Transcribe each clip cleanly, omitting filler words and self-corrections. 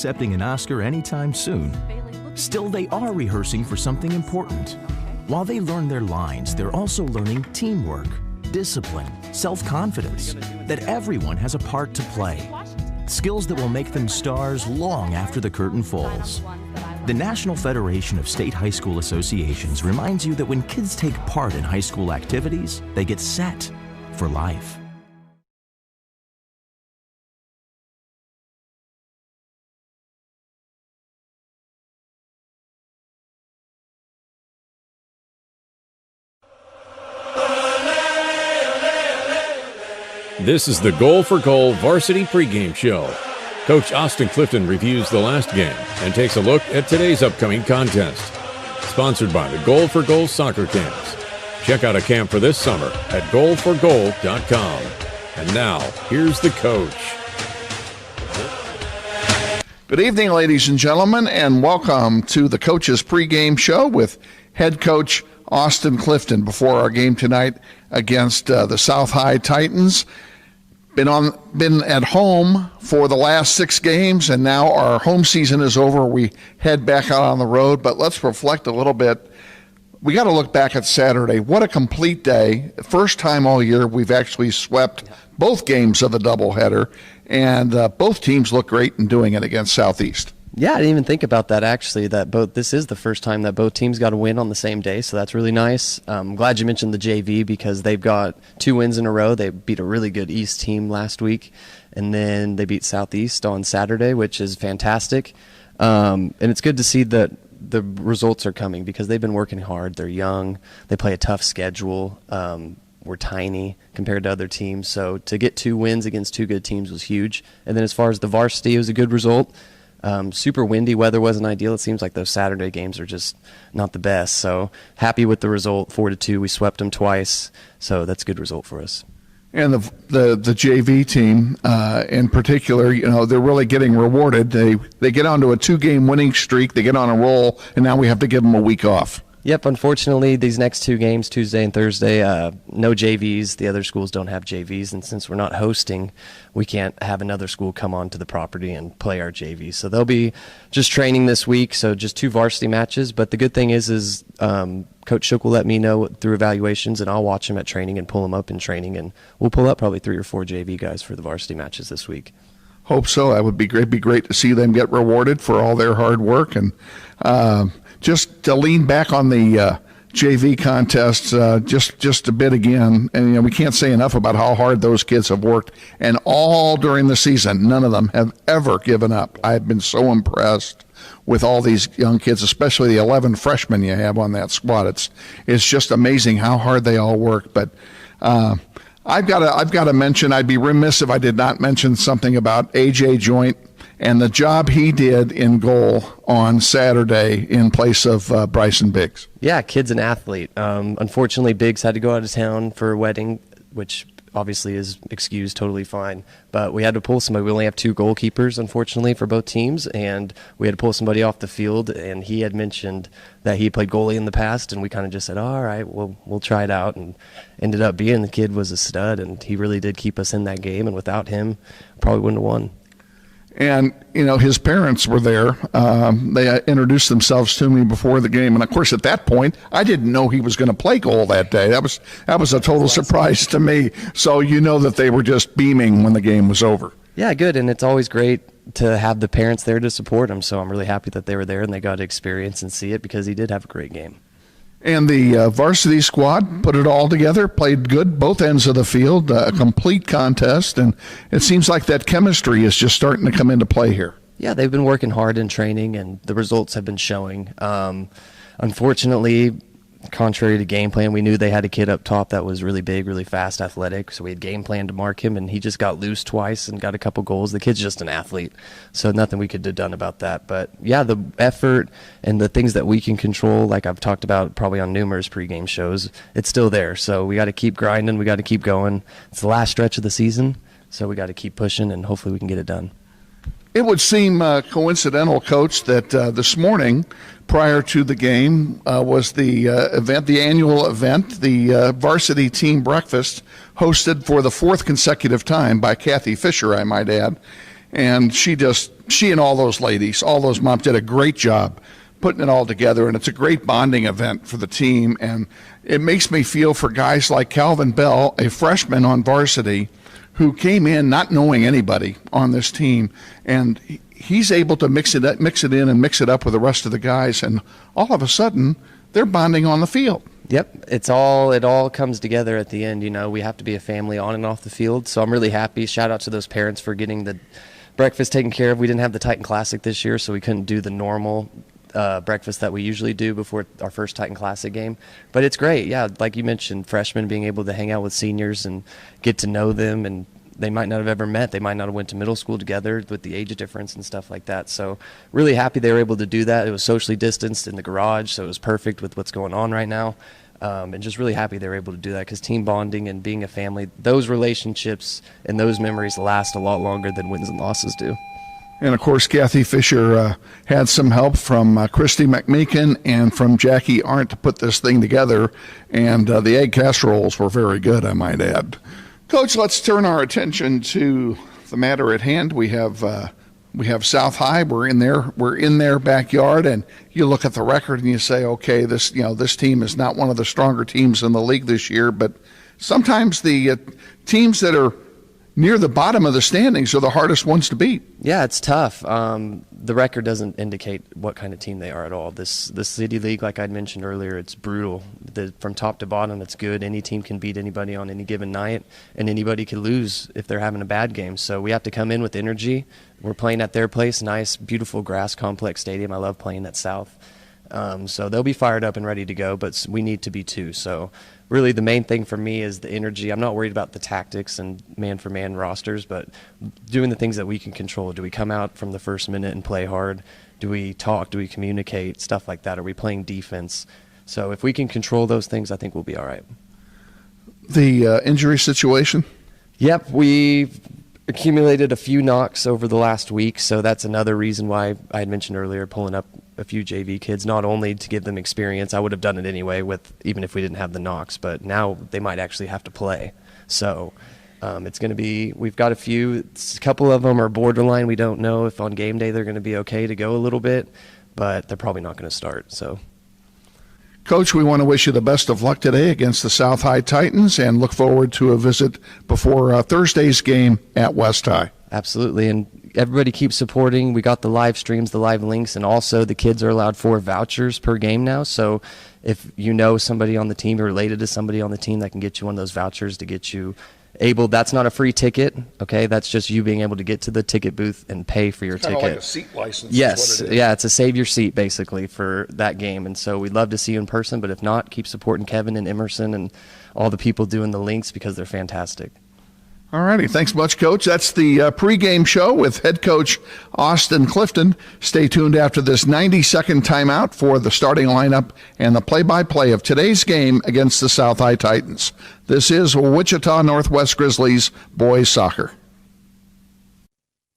accepting an Oscar anytime soon. Still, they are rehearsing for something important. While they learn their lines, they're also learning teamwork, discipline, self-confidence, that everyone has a part to play. Skills that will make them stars long after the curtain falls. The National Federation of State High School Associations reminds you that when kids take part in high school activities, they get set for life. This is the Goal for Goal Varsity Pregame Show. Coach Austin Clifton reviews the last game and takes a look at today's upcoming contest. Sponsored by the Goal for Goal Soccer Camps. Check out a camp for this summer at goalforgoal.com. And now, here's the coach. Good evening, ladies and gentlemen, and welcome to the Coach's Pregame Show with head coach Austin Clifton before our game tonight against the South High Titans. Been at home for the last 6 games, and now our home season is over. We head back out on the road, but let's reflect a little bit. We got to look back at Saturday. What a complete day. First time all year we've actually swept both games of the doubleheader, and both teams look great in doing it against Southeast. Yeah, I didn't even think about that, actually, this is the first time that both teams got a win on the same day, so that's really nice. I'm glad you mentioned the JV because they've got 2 wins in a row. They beat a really good East team last week, and then they beat Southeast on Saturday, which is fantastic. And it's good to see that the results are coming because they've been working hard. They're young. They play a tough schedule. We're tiny compared to other teams, so to get 2 wins against 2 good teams was huge. And then as far as the varsity, it was a good result. Super windy, weather wasn't ideal. It seems like those Saturday games are just not the best. So happy with the result, 4-2. We swept them twice, so that's a good result for us. And the JV team in particular, you know, they're really getting rewarded. They get onto a 2-game winning streak. They get on a roll, and now we have to give them a week off. Yep, unfortunately, these next 2 games, Tuesday and Thursday, no JVs. The other schools don't have JVs, and since we're not hosting, we can't have another school come onto the property and play our JVs. So they'll be just training this week, so just 2 varsity matches. But the good thing is Coach Shook will let me know through evaluations, and I'll watch them at training and pull them up in training, and we'll pull up probably 3 or 4 JV guys for the varsity matches this week. Hope so. That would be great. It'd be great to see them get rewarded for all their hard work. And just to lean back on the JV contests just a bit again, and you know, we can't say enough about how hard those kids have worked, and all during the season, none of them have ever given up. I've been so impressed with all these young kids, especially the 11 freshmen you have on that squad. It's just amazing how hard they all work. But I've got to mention, I'd be remiss if I did not mention something about AJ Joint and the job he did in goal on Saturday in place of Bryson Biggs. Yeah, kid's an athlete. Unfortunately, Biggs had to go out of town for a wedding, which obviously is excused, totally fine. But we had to pull somebody. We only have 2 goalkeepers, unfortunately, for both teams, and we had to pull somebody off the field. And he had mentioned that he played goalie in the past, and we kind of just said, all right, we'll try it out. And ended up being the kid was a stud, and he really did keep us in that game. And without him, probably wouldn't have won. And, you know, his parents were there. They introduced themselves to me before the game. And, of course, at that point, I didn't know he was going to play goal that day. That was a total surprise to me. So you know that they were just beaming when the game was over. Yeah, good. And it's always great to have the parents there to support him. So I'm really happy that they were there and they got to experience and see it because he did have a great game. And the varsity squad put it all together, played good both ends of the field, a complete contest, and it seems like that chemistry is just starting to come into play here. Yeah, they've been working hard in training, and the results have been showing. Unfortunately, contrary to game plan, we knew they had a kid up top that was really big, really fast, athletic, so we had game plan to mark him, and he just got loose twice and got a couple goals. The kid's just an athlete, so nothing we could have done about that. But, yeah, the effort and the things that we can control, like I've talked about probably on numerous pregame shows, it's still there. So we got to keep grinding. We got to keep going. It's the last stretch of the season, so we got to keep pushing, and hopefully we can get it done. It would seem coincidental, Coach, that this morning, prior to the game, was the event, the annual event, the varsity team breakfast, hosted for the 4th consecutive time by Kathy Fisher, I might add. And she just she and all those ladies, all those moms did a great job putting it all together, and it's a great bonding event for the team. And it makes me feel for guys like Calvin Bell, a freshman on varsity, who came in not knowing anybody on this team, and he's able to mix it in and mix it up with the rest of the guys, and all of a sudden they're bonding on the field. Yep, it all comes together at the end. We have to be a family on and off the field. So I'm really happy. Shout out to those parents for getting the breakfast taken care of. We didn't have the Titan Classic this year, so we couldn't do the normal breakfast that we usually do before our first Titan Classic game. But it's great, yeah, like you mentioned, freshmen being able to hang out with seniors and get to know them, and they might not have ever met. They might not have went to middle school together with the age difference and stuff like that. So really happy they were able to do that. It was socially distanced in the garage, so it was perfect with what's going on right now. And just really happy they were able to do that, because team bonding and being a family, those relationships and those memories last a lot longer than wins and losses do. And, of course, Kathy Fisher had some help from Christy McMeekin and from Jackie Arndt to put this thing together. And the egg casseroles were very good, I might add. Coach, let's turn our attention to the matter at hand. We have South High. We're in their backyard, and you look at the record and you say, okay, this team is not one of the stronger teams in the league this year. But sometimes the teams that are near the bottom of the standings are the hardest ones to beat. Yeah, it's tough. The record doesn't indicate what kind of team they are at all. This City League, like I'd mentioned earlier, it's brutal. From top to bottom, it's good. Any team can beat anybody on any given night, and anybody can lose if they're having a bad game. So we have to come in with energy. We're playing at their place, nice, beautiful grass complex stadium. I love playing at South. So they'll be fired up and ready to go, but we need to be too. So really the main thing for me is the energy. I'm not worried about the tactics and man-for-man rosters, but doing the things that we can control. Do we come out from the first minute and play hard? Do we talk? Do we communicate? Stuff like that. Are we playing defense? So if we can control those things, I think we'll be all right. The injury situation? Yep, we've accumulated a few knocks over the last week, so that's another reason why I had mentioned earlier pulling up a few JV kids, not only to give them experience. I would have done it anyway, even if we didn't have the knocks, but now they might actually have to play. So it's going to be, we've got a couple of them are borderline. We don't know if on game day they're going to be okay to go a little bit, but they're probably not going to start. So, Coach, we want to wish you the best of luck today against the South High Titans and look forward to a visit before Thursday's game at West High. Absolutely, and everybody keep supporting. We got the live streams, the live links, and also the kids are allowed 4 vouchers per game now. So if you know somebody on the team or related to somebody on the team that can get you one of those vouchers to get you able, that's not a free ticket, okay? That's just you being able to get to the ticket booth and pay for your ticket. Kind of like a seat license. Yes, is what it is. yeah, it's a save your seat basically for that game. And so we'd love to see you in person, but if not, keep supporting Kevin and Emerson and all the people doing the links because they're fantastic. All righty. Thanks much, Coach. That's the pregame show with head coach Austin Clifton. Stay tuned after this 90-second timeout for the starting lineup and the play-by-play of today's game against the South High Titans. This is Wichita Northwest Grizzlies boys soccer.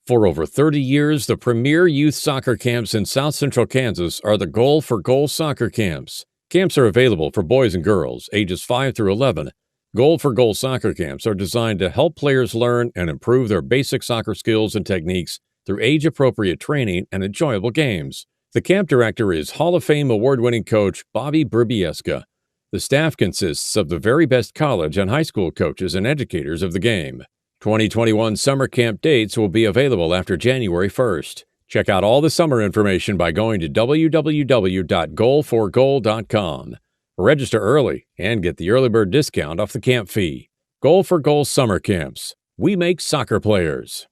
For over 30 years, the premier youth soccer camps in South Central Kansas are the Goal for Goal soccer camps. Camps are available for boys and girls, ages 5 through 11. Goal for Goal soccer camps are designed to help players learn and improve their basic soccer skills and techniques through age-appropriate training and enjoyable games. The camp director is Hall of Fame award-winning coach Bobby Brubieska. The staff consists of the very best college and high school coaches and educators of the game. 2021 summer camp dates will be available after January 1st. Check out all the summer information by going to www.goalforgoal.com. Register early and get the early bird discount off the camp fee. Goal for Goal summer camps. We make soccer players.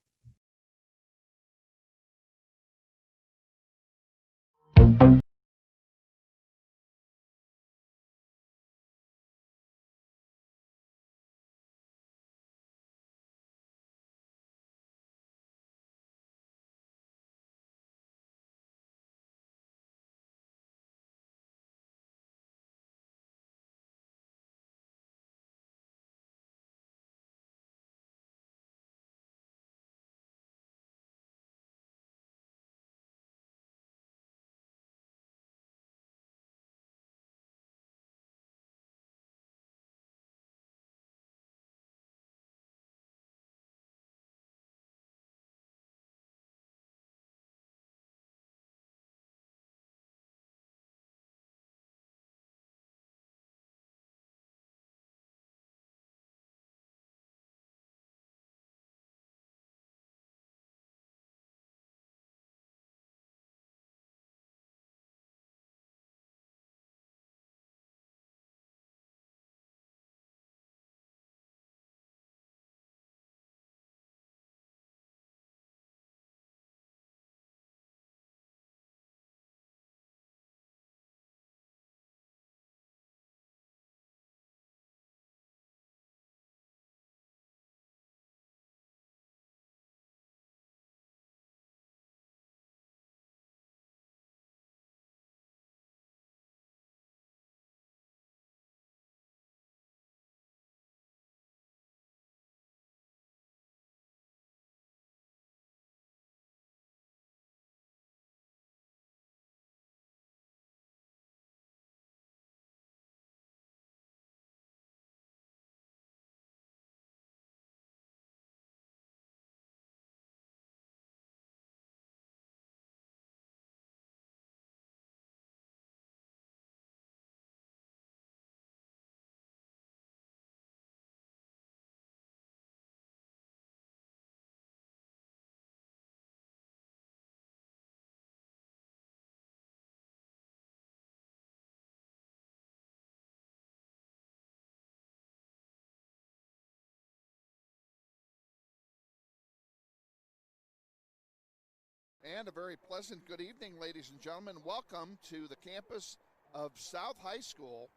And a very pleasant good evening, ladies and gentlemen. Welcome to the campus of South High School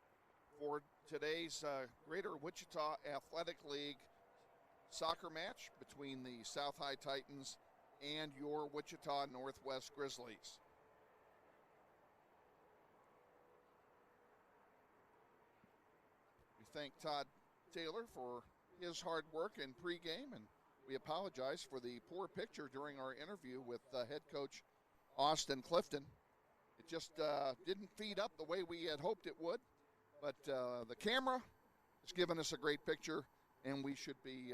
for today's Greater Wichita Athletic League soccer match between the South High Titans and your Wichita Northwest Grizzlies. We thank Todd Taylor for his hard work in pregame, and we apologize for the poor picture during our interview with head coach Austin Clifton. It just didn't feed up the way we had hoped it would, but the camera has given us a great picture, and we should be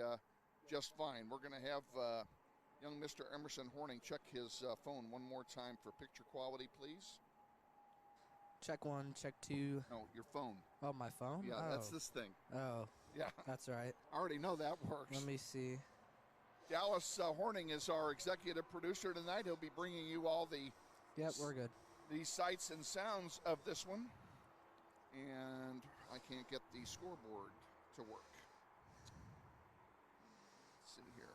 just fine. We're going to have young Mr. Emerson Horning check his phone one more time for picture quality, please. Check 1, check 2. No, your phone. Oh, my phone? Yeah, oh. that's this thing. Oh, yeah. That's right. I already know that works. Let me see. Dallas Horning is our executive producer tonight. He'll be bringing you all the Yep, we're good. The sights and sounds of this one. And I can't get the scoreboard to work. Let's see here.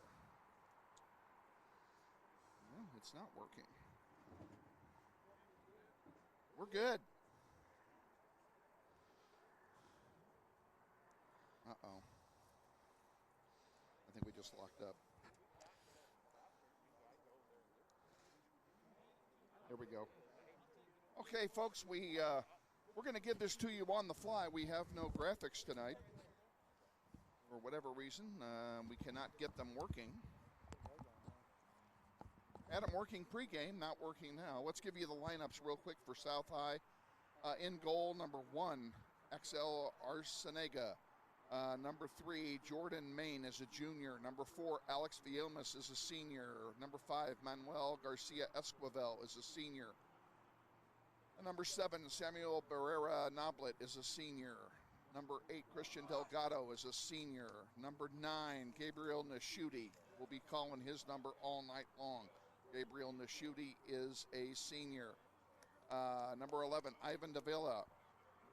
No, it's not working. We're good. Uh-oh. I think we just locked up. There we go. Okay, folks, we're going to give this to you on the fly. We have no graphics tonight. For whatever reason, we cannot get them working. Had them working pregame, not working now. Let's give you the lineups real quick for South High. In goal, number 1, XL Arcenega. Number 3, Jordan Main is a junior. Number 4, Alex Villalmas is a senior. Number 5, Manuel Garcia Esquivel is a senior. Number 7, Samuel Barrera Noblet is a senior. Number 8, Christian Delgado is a senior. Number 9, Gabriel Nashuti. We'll be calling his number all night long. Gabriel Nashuti is a senior. Number 11, Ivan Davila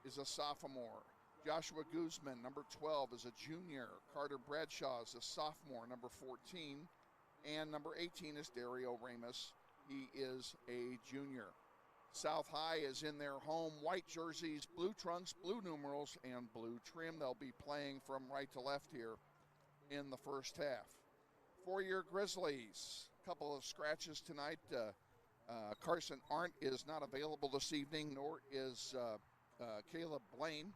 is a sophomore. Joshua Guzman, number 12, is a junior. Carter Bradshaw is a sophomore, number 14. And number 18 is Dario Ramos. He is a junior. South High is in their home white jerseys, blue trunks, blue numerals, and blue trim. They'll be playing from right to left here in the first half. For your Grizzlies, a couple of scratches tonight. Carson Arndt is not available this evening, nor is Caleb Blaine.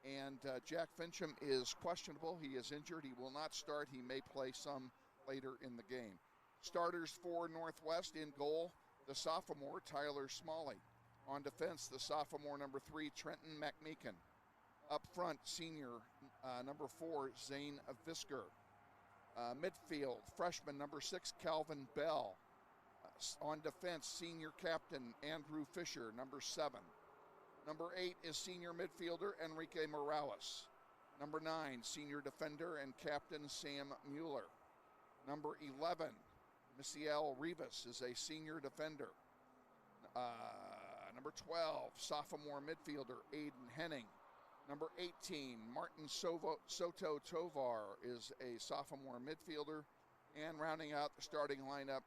And Jack Fincham is questionable. He is injured. He will not start. He may play some later in the game. Starters for Northwest: in goal, the sophomore, Tyler Smalley. On defense, the sophomore, number 3, Trenton McMeekin. Up front, senior, number 4, Zane Visker. Midfield, freshman, number 6, Calvin Bell. On defense, senior captain, Andrew Fisher, number 7. Number 8 is senior midfielder Enrique Morales. Number 9, senior defender and captain Sam Mueller. Number 11, Misiel Rivas is a senior defender. Number 12, sophomore midfielder Aiden Henning. Number 18, Martin Soto Tovar is a sophomore midfielder. And rounding out the starting lineup,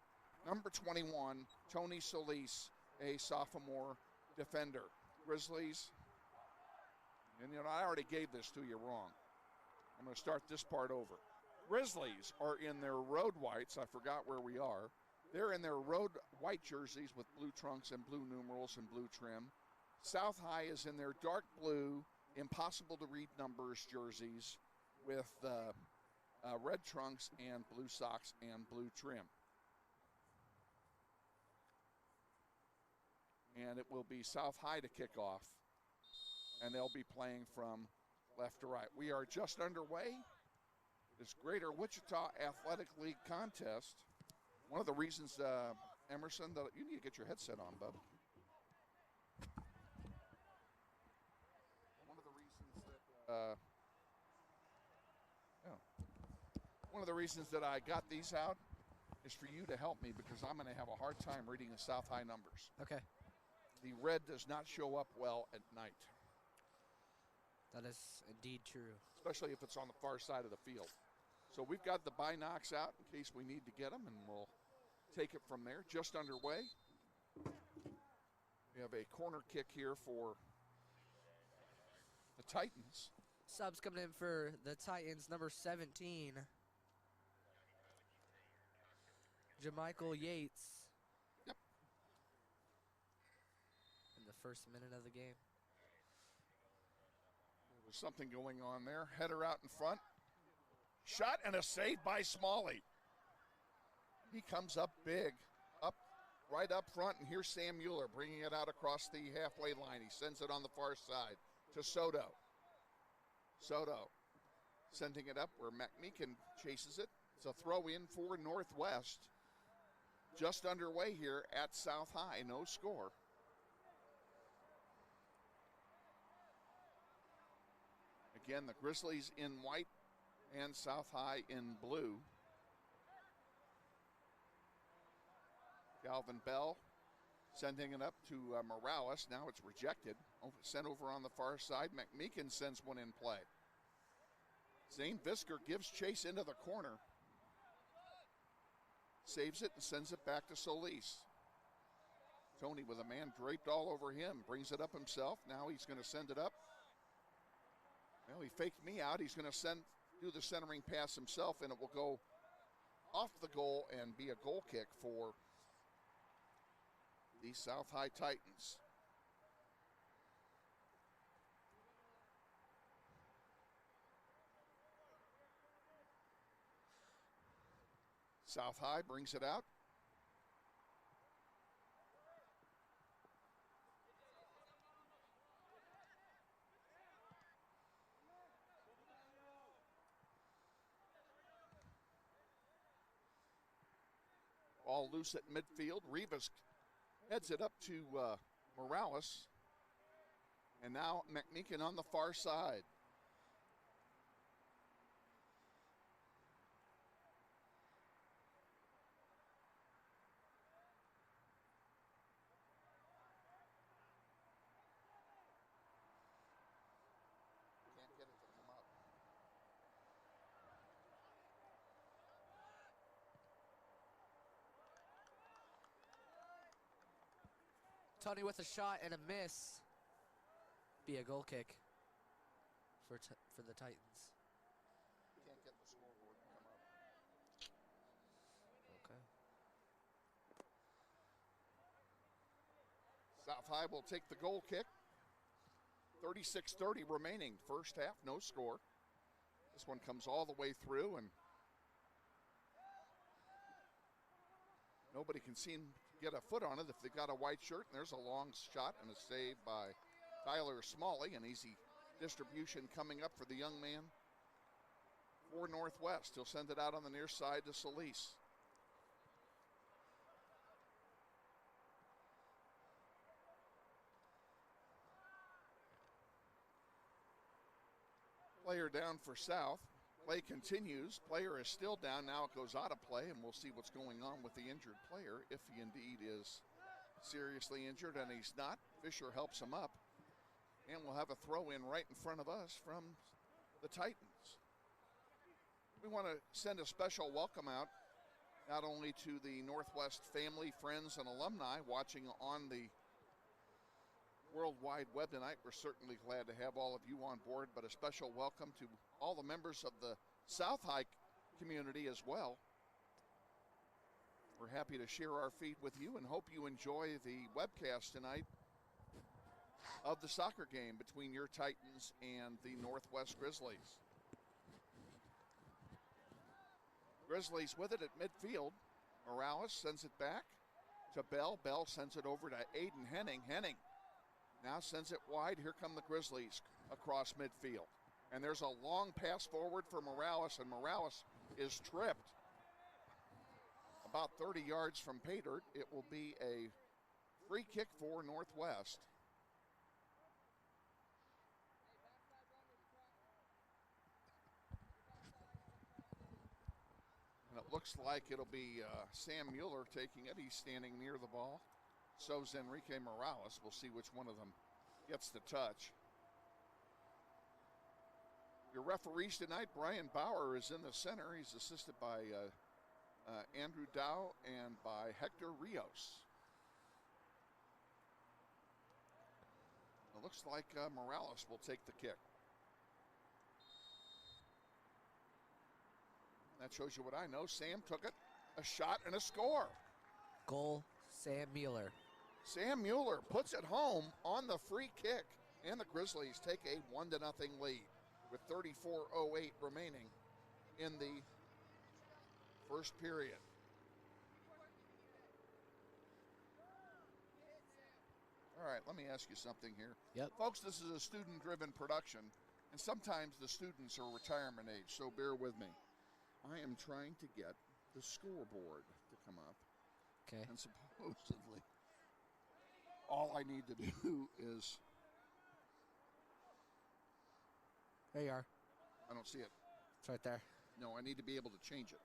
number 21, Tony Solis, a sophomore defender. Grizzlies, and I already gave this to you wrong. I'm going to start this part over. Grizzlies are in their road whites. I forgot where we are. They're in their road white jerseys with blue trunks and blue numerals and blue trim. South High is in their dark blue, impossible to read numbers jerseys with red trunks and blue socks and blue trim. And it will be South High to kick off, and they'll be playing from left to right. We are just underway. This Greater Wichita Athletic League contest. One of the reasons, Emerson, that you need to get your headset on, bud. One of the reasons that one of the reasons that I got these out is for you to help me, because I'm going to have a hard time reading the South High numbers. Okay. The red does not show up well at night. That is indeed true. Especially if it's on the far side of the field. So we've got the binocs out in case we need to get them, and we'll take it from there. Just underway. We have a corner kick here for the Titans. Subs coming in for the Titans, number 17. Jamichael Yates. Yep. In the first minute of the game. There was something going on there. Header out in front. Shot and a save by Smalley. He comes up big, right up front, and here's Sam Mueller bringing it out across the halfway line. He sends it on the far side to Soto. Soto sending it up where McMeekin chases it. It's a throw in for Northwest. Just underway here at South High, no score. Again, the Grizzlies in white and South High in blue. Galvin Bell sending it up to Morales. Now it's rejected. Sent over on the far side. McMeekin sends one in play. Zane Visker gives chase into the corner. Saves it and sends it back to Solis. Tony with a man draped all over him. Brings it up himself. Now he's going to send it up. Well, he faked me out. He's going to do the centering pass himself, and it will go off the goal and be a goal kick for the South High Titans. South High brings it out. All loose at midfield. Rivas heads it up to Morales. And now McMeekin on the far side. Can't get it to come up. Tony with a shot and a miss. Be a goal kick for the Titans. Can't get the scoreboard to come up. Okay. South High will take the goal kick. 36-30 remaining. First half, no score. This one comes all the way through, and nobody can seem to get a foot on it if they've got a white shirt. And there's a long shot and a save by Tyler Smalley. An easy distribution coming up for the young man for Northwest. He'll send it out on the near side to Solis. Player down for South. Play continues. Player is still down. Now it goes out of play, and we'll see what's going on with the injured player. If he indeed is seriously injured, and he's not, Fisher helps him up. And we'll have a throw in right in front of us from the Titans. We want to send a special welcome out, not only to the Northwest family, friends, and alumni watching on the World Wide Web tonight. We're certainly glad to have all of you on board, but a special welcome to all the members of the South High community as well. We're happy to share our feed with you and hope you enjoy the webcast tonight of the soccer game between your Titans and the Northwest Grizzlies. Grizzlies with it at midfield. Morales sends it back to Bell. Bell sends it over to Aiden Henning. Henning now sends it wide. Here come the Grizzlies across midfield. And there's a long pass forward for Morales, and Morales is tripped about 30 yards from pay dirt. It will be a free kick for Northwest. And it looks like it'll be Sam Mueller taking it. He's standing near the ball. So's Enrique Morales. We'll see which one of them gets the touch. Your referees tonight, Brian Bauer is in the center. He's assisted by Andrew Dow and by Hector Rios. It looks like Morales will take the kick. That shows you what I know. Sam took it, a shot and a score. Goal, Sam Mueller. Sam Mueller puts it home on the free kick, and the Grizzlies take a 1-0 lead with 34:08 remaining in the first period. All right, let me ask you something here. Yep. Folks, this is a student-driven production, and sometimes the students are retirement age, so bear with me. I am trying to get the scoreboard to come up. Okay. And supposedly, all I need to do is... There you are. I don't see it. It's right there. No, I need to be able to change it.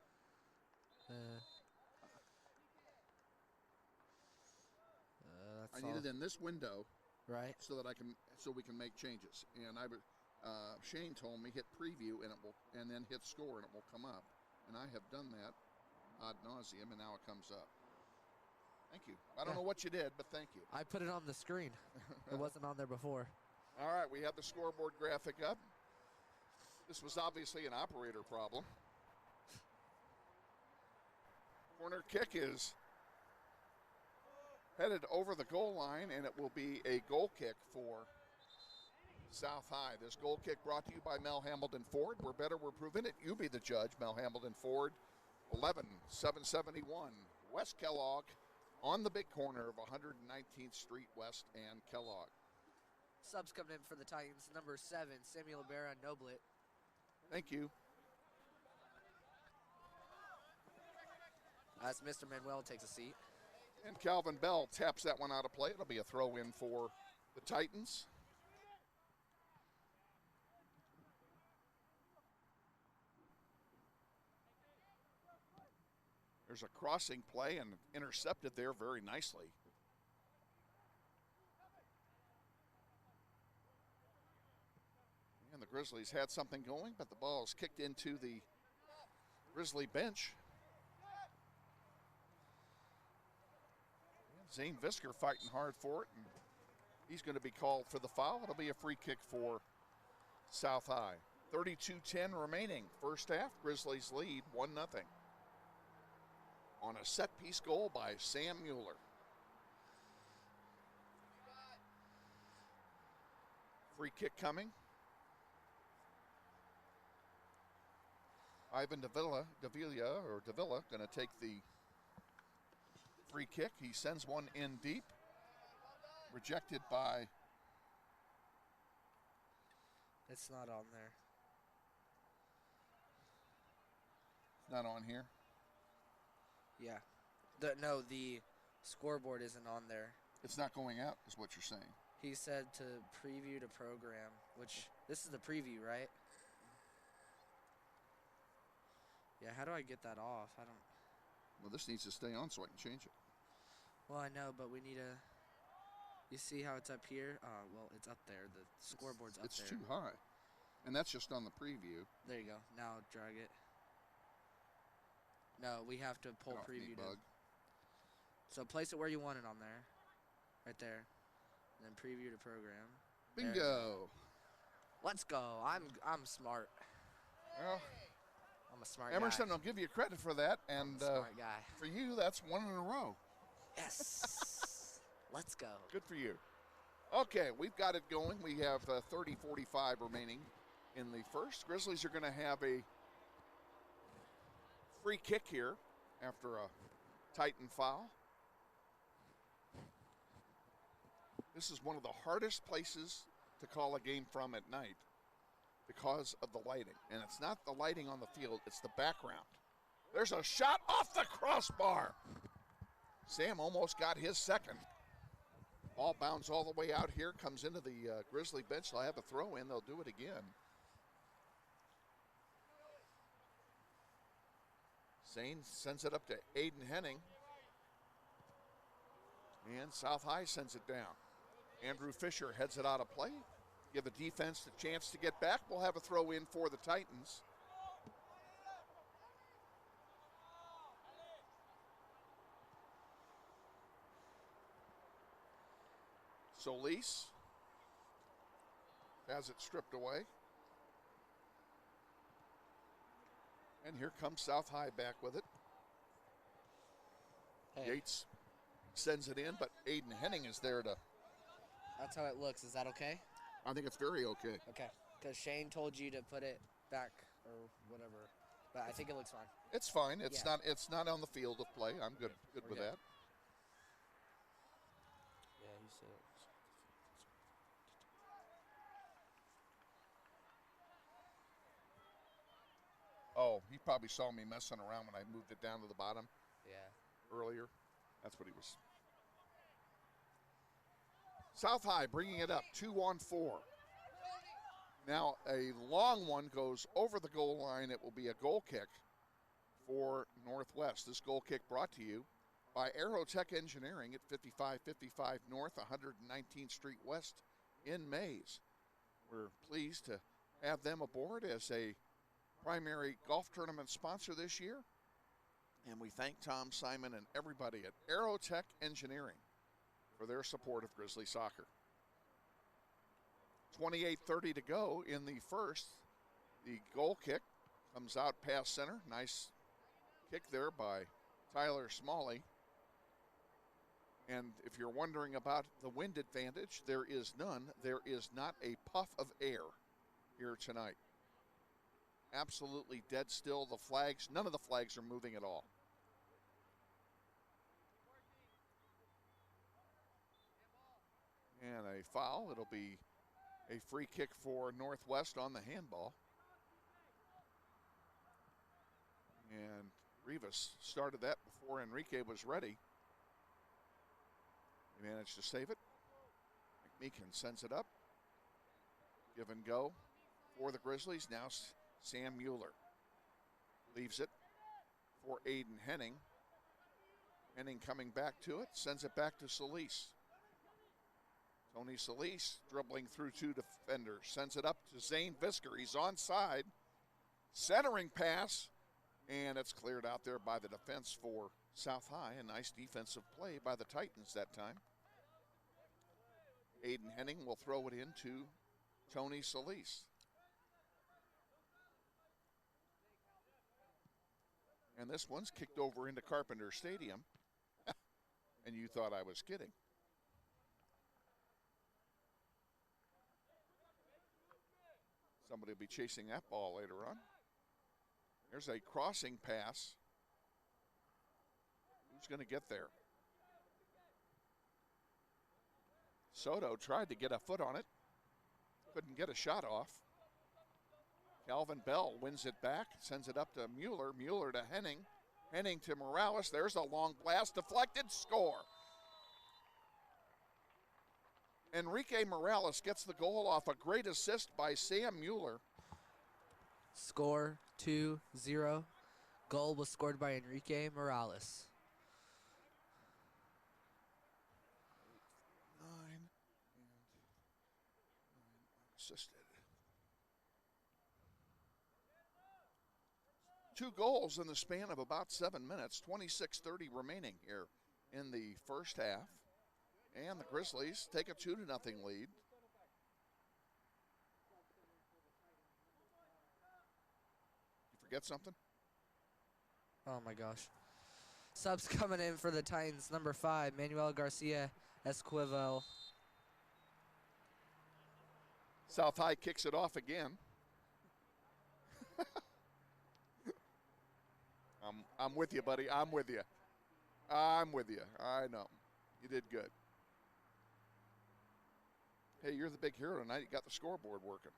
I need it in this window, right? So that we can make changes. And Shane told me hit preview and then hit score and it will come up. And I have done that ad nauseum, and now it comes up. Thank you. I don't know what you did, but thank you. I put it on the screen. It wasn't on there before. All right, we have the scoreboard graphic up. This was obviously an operator problem. Corner kick is headed over the goal line, and it will be a goal kick for South High. This goal kick brought to you by Mel Hamilton Ford. We're better, we're proving it. You be the judge. Mel Hamilton Ford, 11771 West Kellogg, on the big corner of 119th Street West and Kellogg. Subs coming in for the Titans, number 7, Samuel Barra Noblet. Thank you. As Mr. Manuel takes a seat. And Calvin Bell taps that one out of play. It'll be a throw in for the Titans. There's a crossing play and intercepted there very nicely. And the Grizzlies had something going, but the ball is kicked into the Grizzly bench. Zane Visker fighting hard for it, and he's going to be called for the foul. It'll be a free kick for South High. 32-10 remaining. First half, Grizzlies lead 1-0. On a set-piece goal by Sam Mueller. Free kick coming. Ivan Davila going to take the free kick. He sends one in deep. Rejected by... It's not on there. Not on here. Yeah. The scoreboard isn't on there. It's not going out, is what you're saying. He said to preview to program, which this is the preview, right? Yeah, how do I get that off? I don't... Well, this needs to stay on so I can change it. Well, I know, but we need a... You see how it's up here? Well, it's up there. The scoreboard's up there. It's too high. And that's just on the preview. There you go. Now drag it. No, we have to pull preview down. So place it where you want it on there. Right there. And then preview to program. Bingo. Let's go. I'm smart. Well, I'm a smart Emerson, guy. I'll give you credit for that. And smart guy. For you, that's one in a row. Yes. Let's go. Good for you. Okay, we've got it going. We have 30-45 remaining in the first. Grizzlies are going to have a free kick here after a Titan foul. This is one of the hardest places to call a game from at night because of the lighting. And it's not the lighting on the field, it's the background. There's a shot off the crossbar. Sam almost got his second. Ball bounds all the way out here, comes into the Grizzly bench. They'll have a throw in, they'll do it again. Zane sends it up to Aiden Henning. And South High sends it down. Andrew Fisher heads it out of play. Give the defense a chance to get back. We'll have a throw in for the Titans. Solis has it stripped away. And here comes South High back with it. Hey, Yates sends it in, but Aiden Henning is there to... that's how it looks. Is that okay? I think it's very okay. Okay. Because Shane told you to put it back or whatever. But I think it looks fine. It's fine. It's Yeah. not on the field of play. I'm good with good. that. Yeah, you said it. Oh, he probably saw me messing around when I moved it down to the bottom Yeah. earlier. That's what he was. South High bringing it up, 2-on-4. Now a long one goes over the goal line. It will be a goal kick for Northwest. This goal kick brought to you by Aerotech Engineering at 5555 North, 119th Street West in Mays. We're pleased to have them aboard as a primary golf tournament sponsor this year. And we thank Tom Simon and everybody at Aerotech Engineering for their support of Grizzly soccer. 28:30 to go in the first. The goal kick comes out past center. Nice kick there by Tyler Smalley. And if you're wondering about the wind advantage, there is none. There is not a puff of air here tonight. Absolutely dead still. The flags, none of the flags are moving at all. And a foul. It'll be a free kick for Northwest on the handball. And Rivas started that before Enrique was ready. He managed to save it. McMeekin sends it up. Give and go for the Grizzlies. Now Sam Mueller leaves it for Aiden Henning. Henning coming back to it, sends it back to Solis. Tony Solis dribbling through two defenders, sends it up to Zane Visker. He's onside. Centering pass, and it's cleared out there by the defense for South High. A nice defensive play by the Titans that time. Aiden Henning will throw it into Tony Solis. And this one's kicked over into Carpenter Stadium. And you thought I was kidding. Somebody will be chasing that ball later on. There's a crossing pass. Who's going to get there? Soto tried to get a foot on it. Couldn't get a shot off. Calvin Bell wins it back, sends it up to Mueller. Mueller to Henning. Henning to Morales. There's a long blast, deflected, score. Enrique Morales gets the goal off a great assist by Sam Mueller. Score 2-0. Goal was scored by Enrique Morales. 9 assisted. 2 goals in the span of about 7 minutes. 26:30 remaining here in the first half. And the Grizzlies take a 2-0 lead. You forget something? Oh my gosh. Subs coming in for the Titans. Number 5, Manuel Garcia Esquivel. South High kicks it off again. I'm with you, buddy. I'm with you. I'm with you. I know. You did good. Hey, you're the big hero tonight. You got the scoreboard working.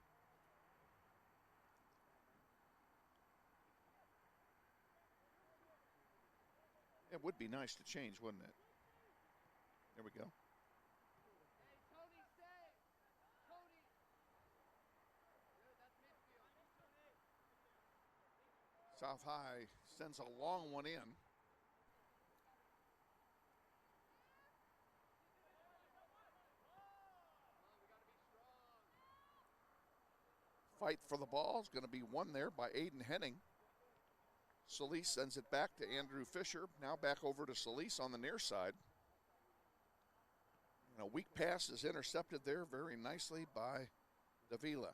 It would be nice to change, wouldn't it? There we go. South High sends a long one in. Fight for the ball is going to be won there by Aiden Henning. Solis sends it back to Andrew Fisher. Now back over to Solis on the near side. And a weak pass is intercepted there very nicely by Davila.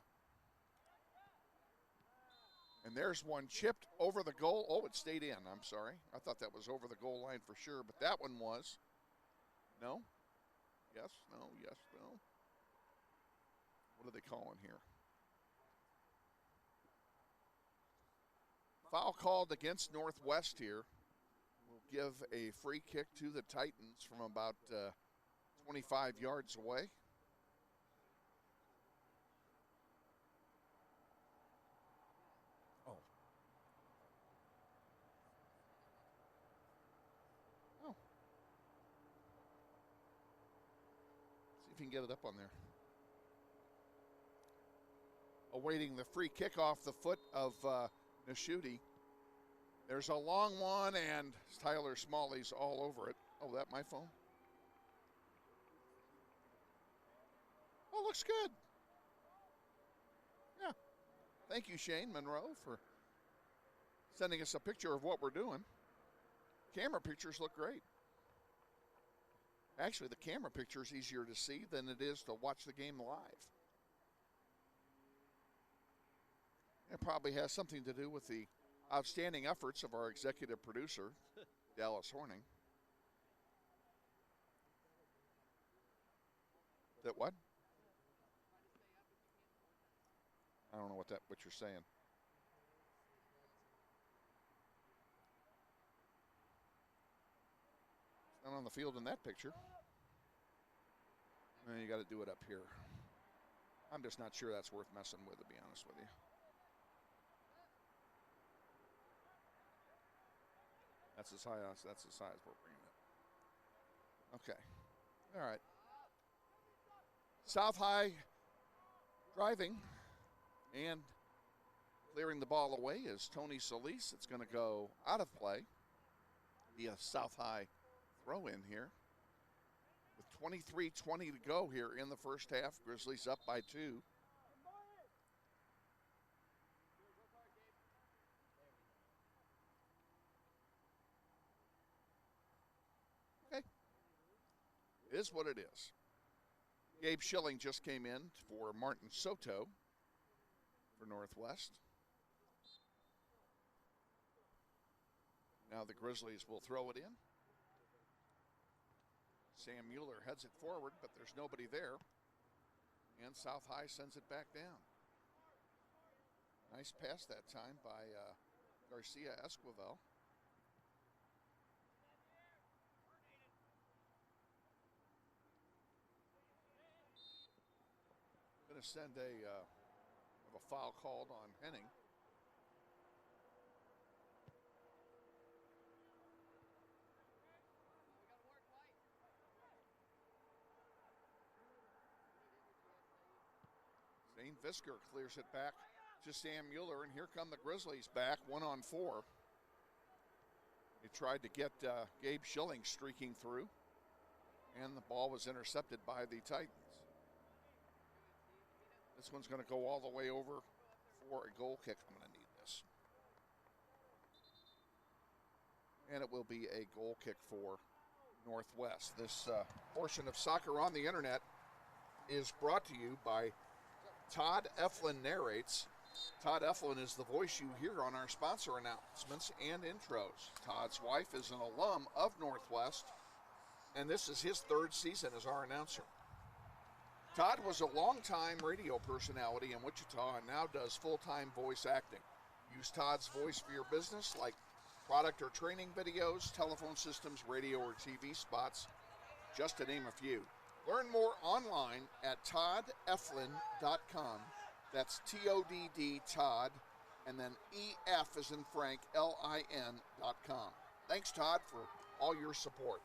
And there's one chipped over the goal. Oh, it stayed in. I'm sorry. I thought that was over the goal line for sure, but that one was. No? Yes, no, yes, no. What are they calling here? Foul called against Northwest here. Will give a free kick to the Titans from about 25 yards away. Oh. Oh. See if you can get it up on there. Awaiting the free kick off the foot of Nashuti. There's a long one, and Tyler Smalley's all over it. Oh, that my phone? Oh, looks good. Yeah. Thank you, Shane Monroe, for sending us a picture of what we're doing. Camera pictures look great. Actually, the camera picture is easier to see than it is to watch the game live. It probably has something to do with the outstanding efforts of our executive producer, Dallas Horning. That what? I don't know what you're saying. It's not on the field in that picture. And you got to do it up here. I'm just not sure that's worth messing with, to be honest with you. That's as high as we're bringing it. Okay. All right. South High driving and clearing the ball away is Tony Solis. It's going to go out of play. Be a South High throw in here. With 23:20 to go here in the first half, Grizzlies up by 2. Okay. It is what it is. Gabe Schilling just came in for Martin Soto for Northwest. Now the Grizzlies will throw it in. Sam Mueller heads it forward, but there's nobody there. And South High sends it back down. Nice pass that time by Garcia Esquivel. Going to send a foul called on Henning. Zane Visker clears it back to Sam Mueller, and here come the Grizzlies back 1-on-4. They tried to get Gabe Schilling streaking through, and the ball was intercepted by the Titans. This one's going to go all the way over for a goal kick. I'm going to need this. And it will be a goal kick for Northwest. This portion of Soccer on the Internet is brought to you by Todd Eflin Narrates. Todd Eflin is the voice you hear on our sponsor announcements and intros. Todd's wife is an alum of Northwest, and this is his 3rd season as our announcer. Todd was a longtime radio personality in Wichita and now does full-time voice acting. Use Todd's voice for your business, like product or training videos, telephone systems, radio or TV spots, just to name a few. Learn more online at toddeflin.com. That's T-O-D-D, Todd, and then E-F as in Frank, L-I-N.com. Thanks, Todd, for all your support.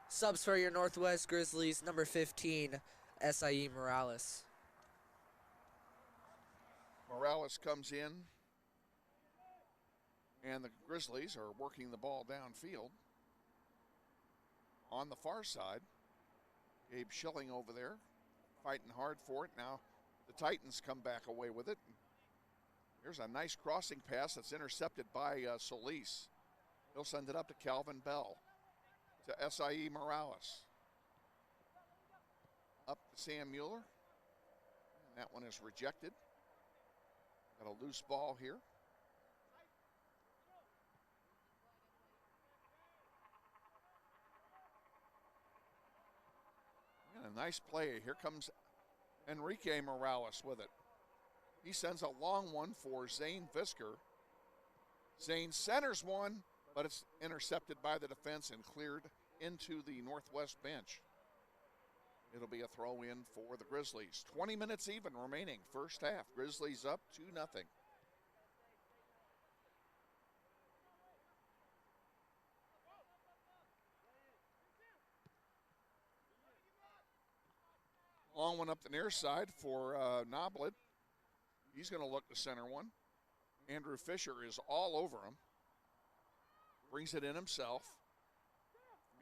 Subs for your Northwest Grizzlies, number 15, S.I.E. Morales. Morales comes in, and the Grizzlies are working the ball downfield. On the far side, Gabe Schilling over there, fighting hard for it. Now the Titans come back away with it. Here's a nice crossing pass that's intercepted by Solis. He'll send it up to Calvin Bell, to S.I.E. Morales. to Sam Mueller. And that one is rejected. Got a loose ball here. And a nice play. Here comes Enrique Morales with it. He sends a long one for Zane Visker. Zane centers one, but it's intercepted by the defense and cleared into the Northwest bench. It'll be a throw-in for the Grizzlies. 20 minutes even remaining, first half. Grizzlies up 2-0. Long one up the near side for Noblet. He's going to look to center one. Andrew Fisher is all over him. Brings it in himself.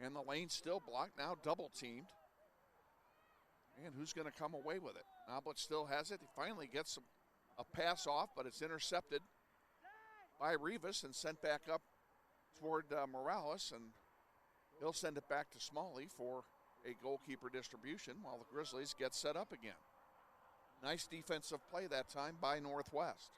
And the lane's still blocked, now double teamed. And who's going to come away with it? Noblet still has it. He finally gets a pass off, but it's intercepted by Rivas and sent back up toward Morales. And he'll send it back to Smalley for a goalkeeper distribution while the Grizzlies get set up again. Nice defensive play that time by Northwest.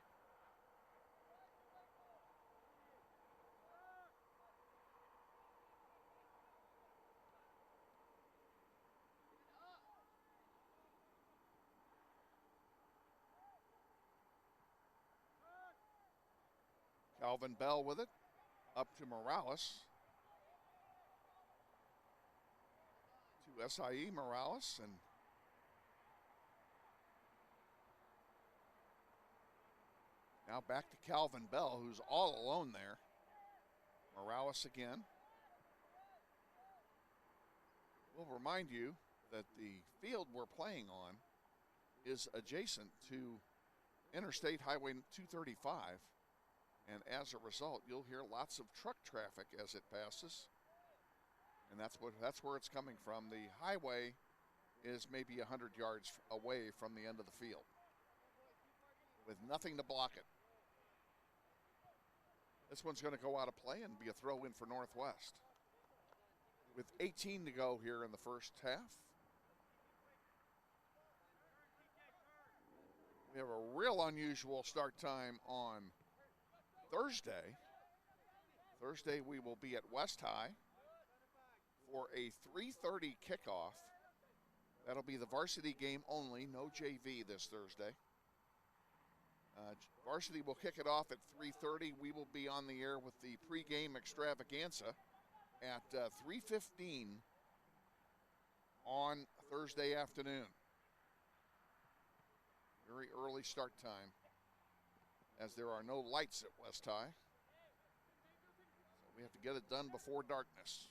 Calvin Bell with it, up to Morales. To SIE Morales, and now back to Calvin Bell, who's all alone there. Morales again. We'll remind you that the field we're playing on is adjacent to Interstate Highway 235. And as a result, you'll hear lots of truck traffic as it passes. And that's where it's coming from. The highway is maybe 100 yards away from the end of the field with nothing to block it. This one's going to go out of play and be a throw-in for Northwest. With 18 to go here in the first half. We have a real unusual start time on Thursday. Thursday we will be at West High for a 3:30 kickoff. That'll be the varsity game only, no JV this Thursday. Varsity will kick it off at 3:30. We will be on the air with the pregame extravaganza at 3:15 on Thursday afternoon. Very early start time, as there are no lights at West High. So we have to get it done before darkness.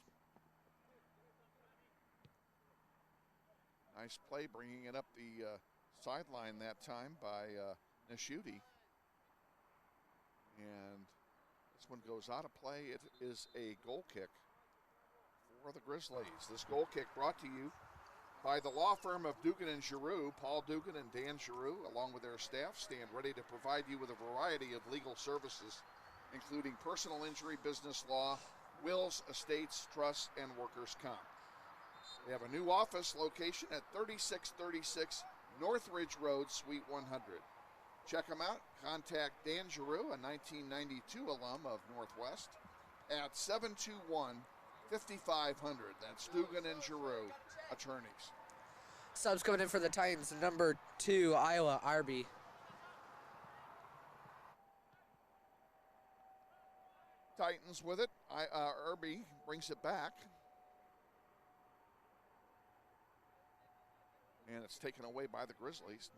Nice play, bringing it up the sideline that time by Nishuti. And this one goes out of play. It is a goal kick for the Grizzlies. This goal kick brought to you by the law firm of Dugan and Giroux. Paul Dugan and Dan Giroux, along with their staff, stand ready to provide you with a variety of legal services, including personal injury, business law, wills, estates, trusts, and workers' comp. They have a new office location at 3636 Northridge Road, Suite 100. Check them out. Contact Dan Giroux, a 1992 alum of Northwest, at 721-5500. That's Dugan and Giroux, attorneys. Subs coming in for the Titans, number 2, Iowa, Arby. Titans with it. Irby brings it back. And it's taken away by the Grizzlies.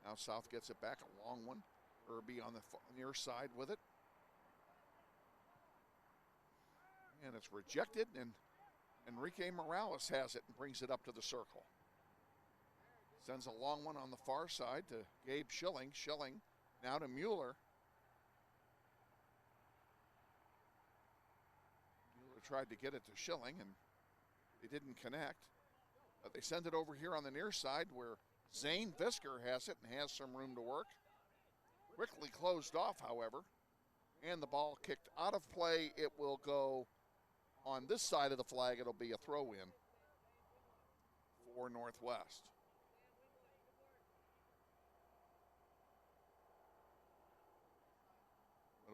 Now South gets it back, a long one. Irby on the near side with it. And it's rejected, and Enrique Morales has it and brings it up to the circle. Sends a long one on the far side to Gabe Schilling. Schilling now to Mueller. Mueller tried to get it to Schilling, and they didn't connect. But they send it over here on the near side where Zane Visker has it and has some room to work. Quickly closed off, however. And the ball kicked out of play. It will go on this side of the flag. It'll be a throw-in for Northwest.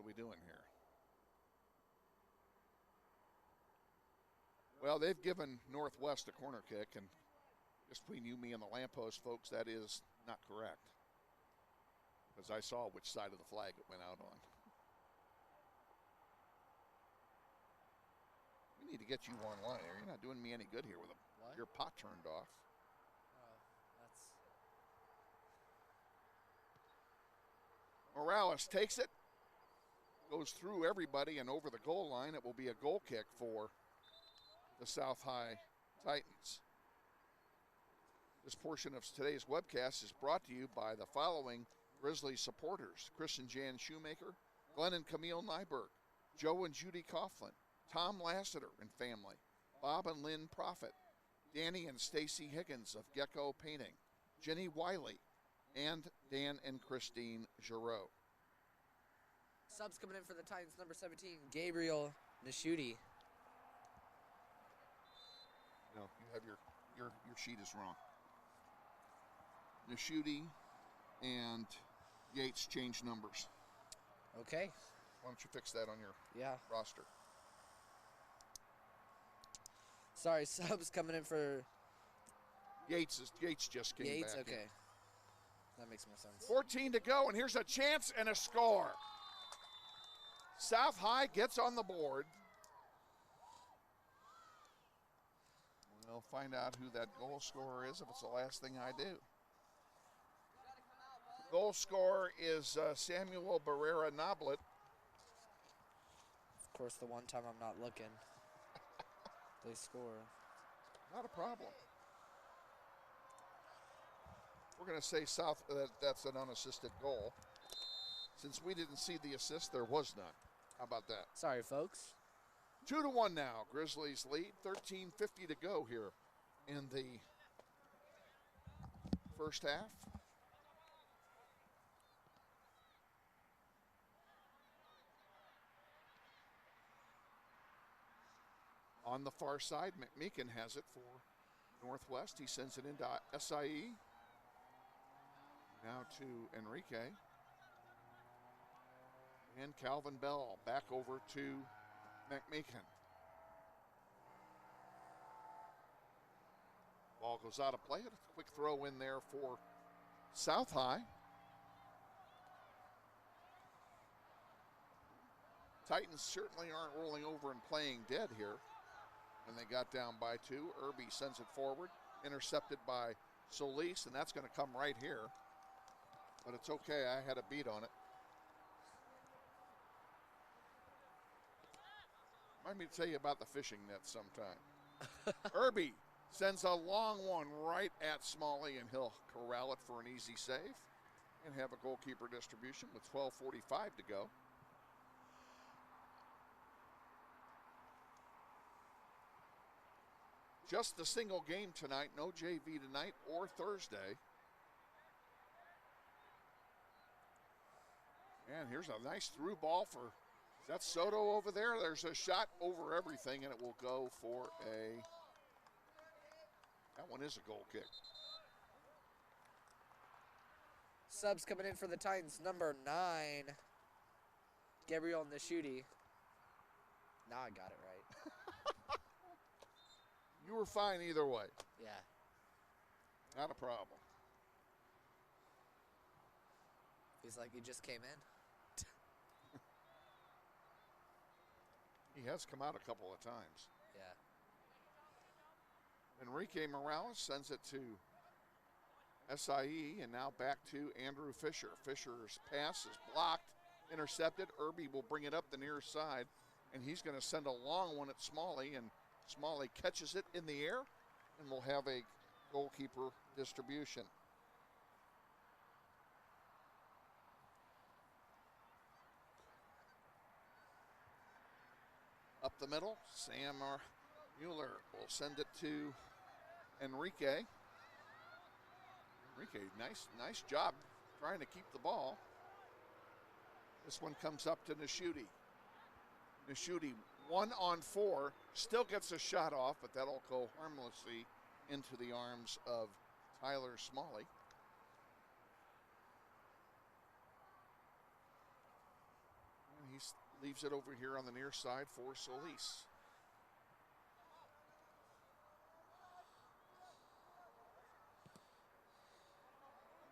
we doing here? Well, they've given Northwest a corner kick, and just between you, me, and the lamppost, folks, that is not correct. Because I saw which side of the flag it went out on. We need to get you online here. You're not doing me any good here with your pot turned off. Oh, that's... Morales takes it, goes through everybody and over the goal line. It will be a goal kick for the South High Titans. This portion of today's webcast is brought to you by the following Grizzlies supporters: Chris and Jan Shoemaker, Glenn and Camille Nyberg, Joe and Judy Coughlin, Tom Lassiter and family, Bob and Lynn Profit, Danny and Stacy Higgins of Gecko Painting, Jenny Wiley, and Dan and Christine Giroux. Subs coming in for the Titans, number 17, Gabriel Nishuti. No, you have your sheet is wrong. Nishuti and Yates changed numbers. Okay. Why don't you fix that on your roster? Sorry, subs coming in for Yates just came Yates. back. Okay, that makes more sense. 14 to go, and here's a chance and a score. South High gets on the board. We'll find out who that goal scorer is if it's the last thing I do. Goal scorer is Samuel Barrera Noblet. Of course, the one time I'm not looking, they score. Not a problem. We're going to say that's an unassisted goal. Since we didn't see the assist, there was none. How about that? Sorry, folks. 2-1 now. Grizzlies lead. 13:50 to go here in the first half. On the far side, McMeekin has it for Northwest. He sends it into SIE. Now to Enrique. And Calvin Bell back over to McMeekin. Ball goes out of play. A quick throw in there for South High. Titans certainly aren't rolling over and playing dead here. And they got down by 2. Irby sends it forward, intercepted by Solis, and that's going to come right here. But it's okay, I had a beat on it. Remind me to tell you about the fishing net sometime. Irby sends a long one right at Smalley, and he'll corral it for an easy save and have a goalkeeper distribution with 12:45 to go. Just a single game tonight, no JV tonight or Thursday. And here's a nice through ball for, is that Soto over there? There's a shot over everything, and it will go for that one is a goal kick. Subs coming in for the Titans, number 9, Gabriel Nishuti. Now I got it right. You were fine either way. Yeah. Not a problem. He's like, he just came in. He has come out a couple of times. Yeah. Enrique Morales sends it to SIE, and now back to Andrew Fisher. Fisher's pass is blocked, intercepted. Irby will bring it up the near side, and he's going to send a long one at Smalley, and Smalley catches it in the air, and we'll have a goalkeeper distribution. Up the middle, Sam Mueller will send it to Enrique. Enrique, nice job trying to keep the ball. This one comes up to Nishuti. Nishuti, 1-on-4, still gets a shot off, but that'll go harmlessly into the arms of Tyler Smalley. And He leaves it over here on the near side for Solis.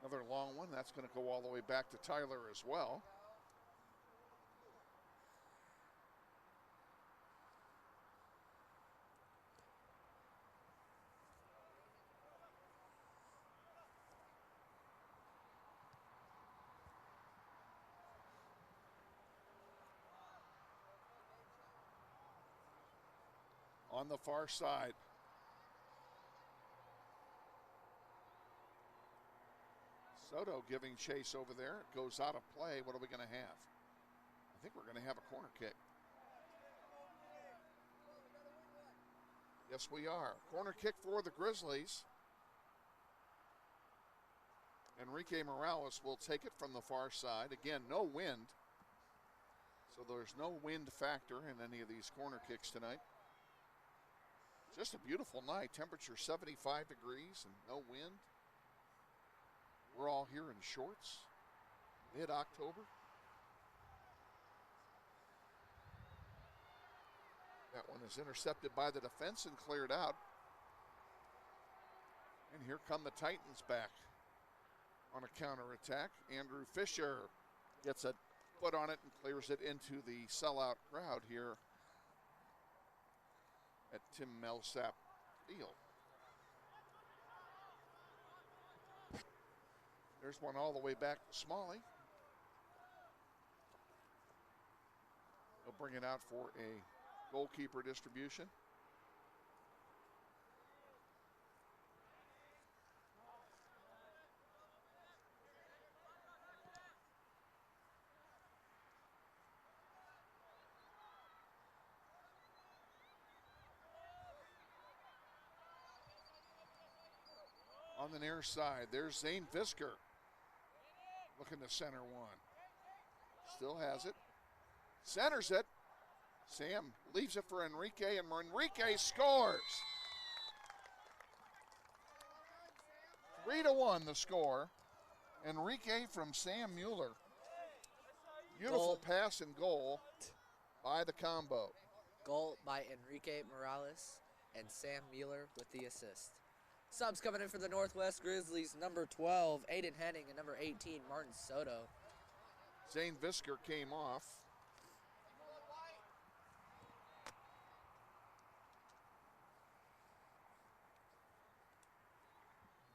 Another long one. That's going to go all the way back to Tyler as well. On the far side. Soto giving chase over there. It goes out of play. What are we going to have? I think we're going to have a corner kick. Yes, we are. Corner kick for the Grizzlies. Enrique Morales will take it from the far side. Again, no wind. So there's no wind factor in any of these corner kicks tonight. Just a beautiful night. Temperature 75 degrees and no wind. We're all here in shorts. Mid-October. That one is intercepted by the defense and cleared out. And here come the Titans back on a counterattack. Andrew Fisher gets a foot on it and clears it into the sellout crowd here at Tim Millsap Field. There's one all the way back to Smalley. They'll bring it out for a goalkeeper distribution. On the near side, there's Zane Visker looking to center one. Still has it. Centers it. Sam leaves it for Enrique, and Enrique scores. 3-1 the score. Enrique from Sam Mueller. Beautiful pass and goal by the combo. Goal by Enrique Morales and Sam Mueller with the assist. Subs coming in for the Northwest Grizzlies, number 12, Aiden Henning, and number 18, Martin Soto. Zane Visker came off.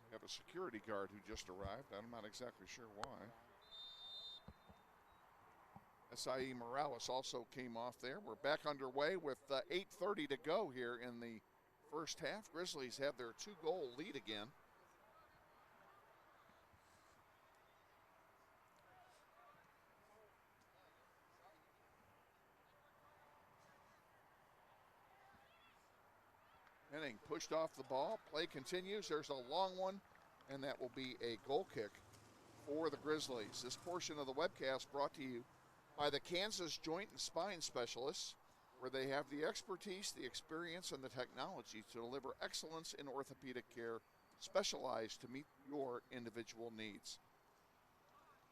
We have a security guard who just arrived. I'm not exactly sure why. SIE Morales also came off there. We're back underway with 8:30 to go here in the first half. Grizzlies have their 2-goal lead again. Henning pushed off the ball. Play continues. There's a long one, and that will be a goal kick for the Grizzlies. This portion of the webcast brought to you by the Kansas Joint and Spine Specialists, where they have the expertise, the experience, and the technology to deliver excellence in orthopedic care, specialized to meet your individual needs.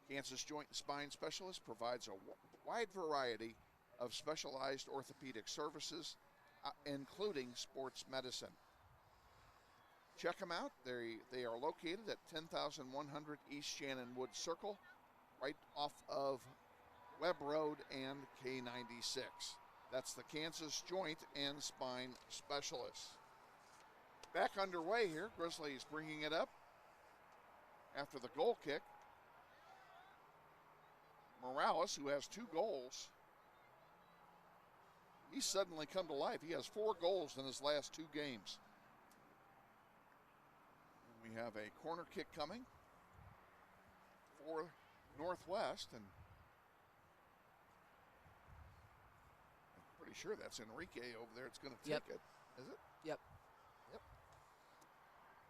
Kansas Joint and Spine Specialist provides a wide variety of specialized orthopedic services, including sports medicine. Check them out. They are located at 10,100 East Shannon Woods Circle, right off of Webb Road and K96. That's the Kansas Joint and Spine Specialists. Back underway here. Grizzlies bringing it up after the goal kick. Morales, who has 2 goals, he's suddenly come to life. He has 4 goals in his last 2 games. And we have a corner kick coming for Northwest, and pretty sure that's Enrique over there. It's going to take it. Is it? Yep.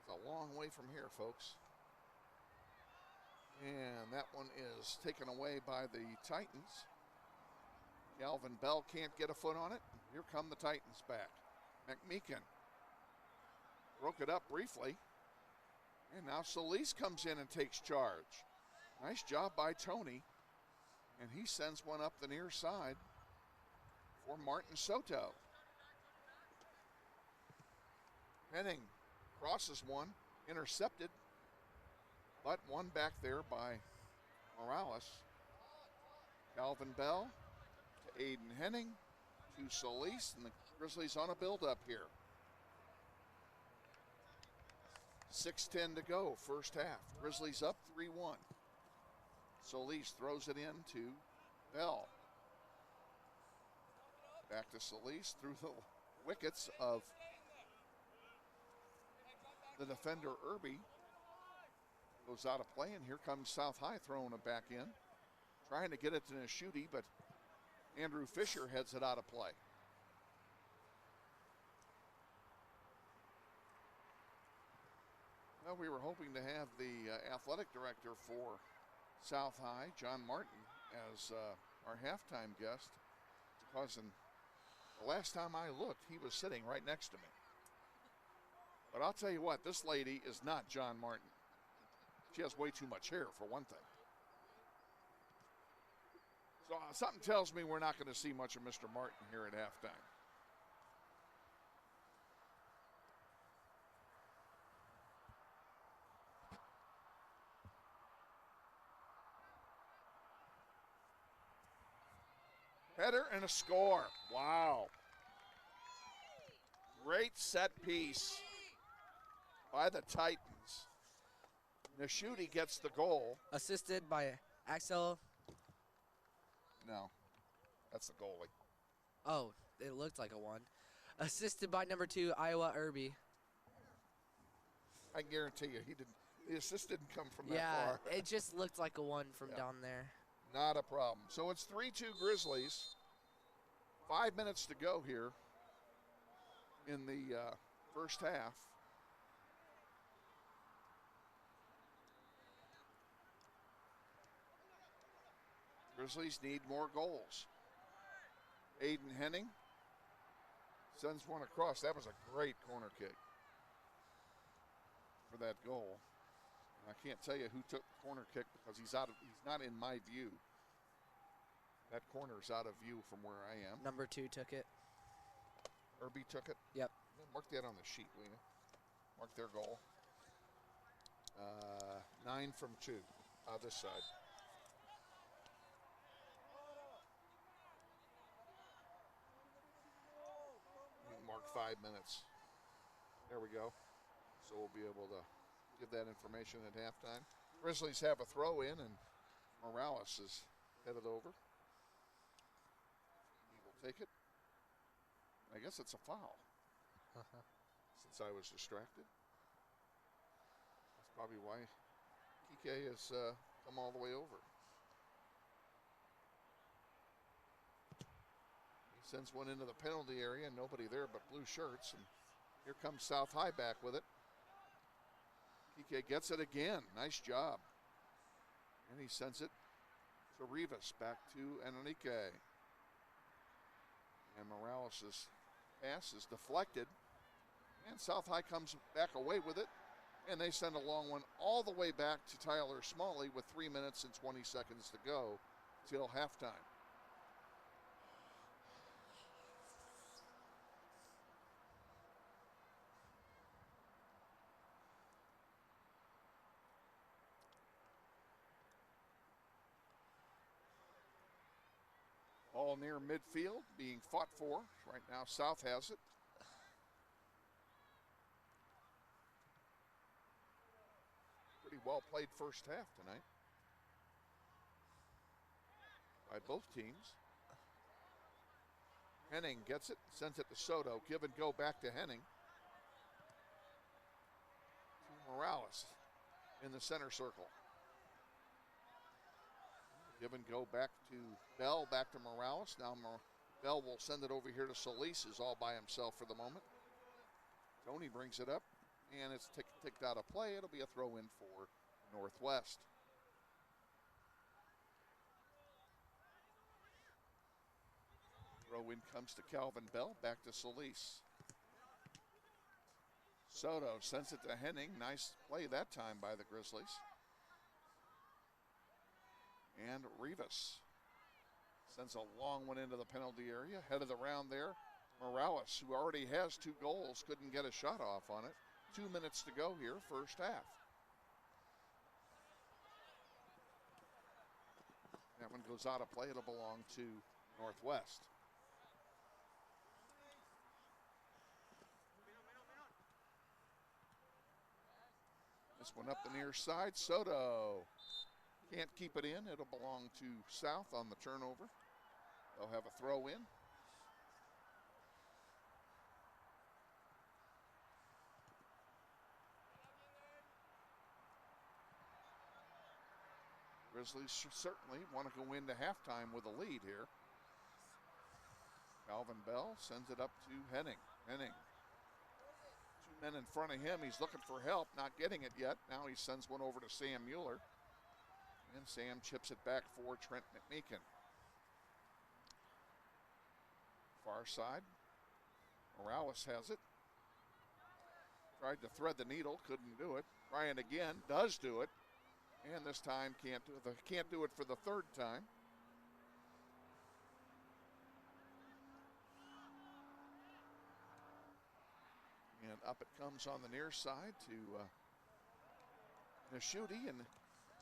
It's a long way from here, folks. And that one is taken away by the Titans. Calvin Bell can't get a foot on it. Here come the Titans back. McMeekin broke it up briefly. And now Solis comes in and takes charge. Nice job by Tony. And he sends one up the near side for Martin Soto. Henning crosses one, intercepted, but one back there by Morales. Calvin Bell to Aiden Henning to Solis, and the Grizzlies on a build-up here. 6:10 to go, first half. Grizzlies up 3-1. Solis throws it in to Bell. Back to Solis through the wickets of the defender Irby. Goes out of play, and here comes South High throwing it back in. Trying to get it to Nishuti, but Andrew Fisher heads it out of play. Well, we were hoping to have the athletic director for South High, John Martin, as our halftime guest, because the last time I looked, he was sitting right next to me. But I'll tell you what, this lady is not John Martin. She has way too much hair, for one thing. So something tells me we're not going to see much of Mr. Martin here at halftime. Header and a score. Wow. Great set piece by the Titans. Nishuti gets the goal. Assisted by Axel. No, that's the goalie. Oh, it looked like a one. Assisted by number 2, Iowa Irby. I guarantee you, the assist didn't come from that far. It just looked like a one from down there. Not a problem. So it's 3-2 Grizzlies. 5 minutes to go here in the first half. Grizzlies need more goals. Aiden Henning sends one across. That was a great corner kick for that goal. And I can't tell you who took the corner kick because he's not in my view. That corner's out of view from where I am. Number 2 took it. Irby took it? Yep. Mark that on the sheet, will you? Mark their goal. 9 from 2 this side. Mark 5 minutes. There we go. So we'll be able to give that information at halftime. Grizzlies have a throw in, and Morales is headed over. He will take it. I guess it's a foul. Since I was distracted. That's probably why Kike has come all the way over. He sends one into the penalty area, nobody there but blue shirts, and here comes South High back with it. Kike gets it again. Nice job. And he sends it to Rivas, back to Enrique. And Morales' pass is deflected. And South High comes back away with it. And they send a long one all the way back to Tyler Smalley with 3 minutes and 20 seconds to go till halftime. Ball near midfield, being fought for. Right now, South has it. Pretty well played first half tonight by both teams. Henning gets it, sends it to Soto. Give and go back to Henning. To Morales in the center circle. Give and go back to Bell, back to Morales. Now Bell will send it over here to Solis, who's all by himself for the moment. Tony brings it up, and it's ticked out of play. It'll be a throw in for Northwest. Throw in comes to Calvin Bell, back to Solis. Soto sends it to Henning. Nice play that time by the Grizzlies. And Rivas Sends a long one into the penalty area. Head of the round there. Morales, who already has 2 goals, couldn't get a shot off on it. 2 minutes to go here, first half. That one goes out of play. It'll belong to Northwest. This one up the near side. Soto can't keep it in. It'll belong to South on the turnover. They'll have a throw in. Grizzlies certainly want to go into halftime with a lead here. Calvin Bell sends it up to Henning. Henning. 2 men in front of him. He's looking for help, not getting it yet. Now he sends one over to Sam Mueller. And Sam chips it back for Trent McMeekin. Far side. Morales has it. Tried to thread the needle, couldn't do it. Ryan again does do it. And this time can't do it for the third time. And up it comes on the near side to Nashuti, and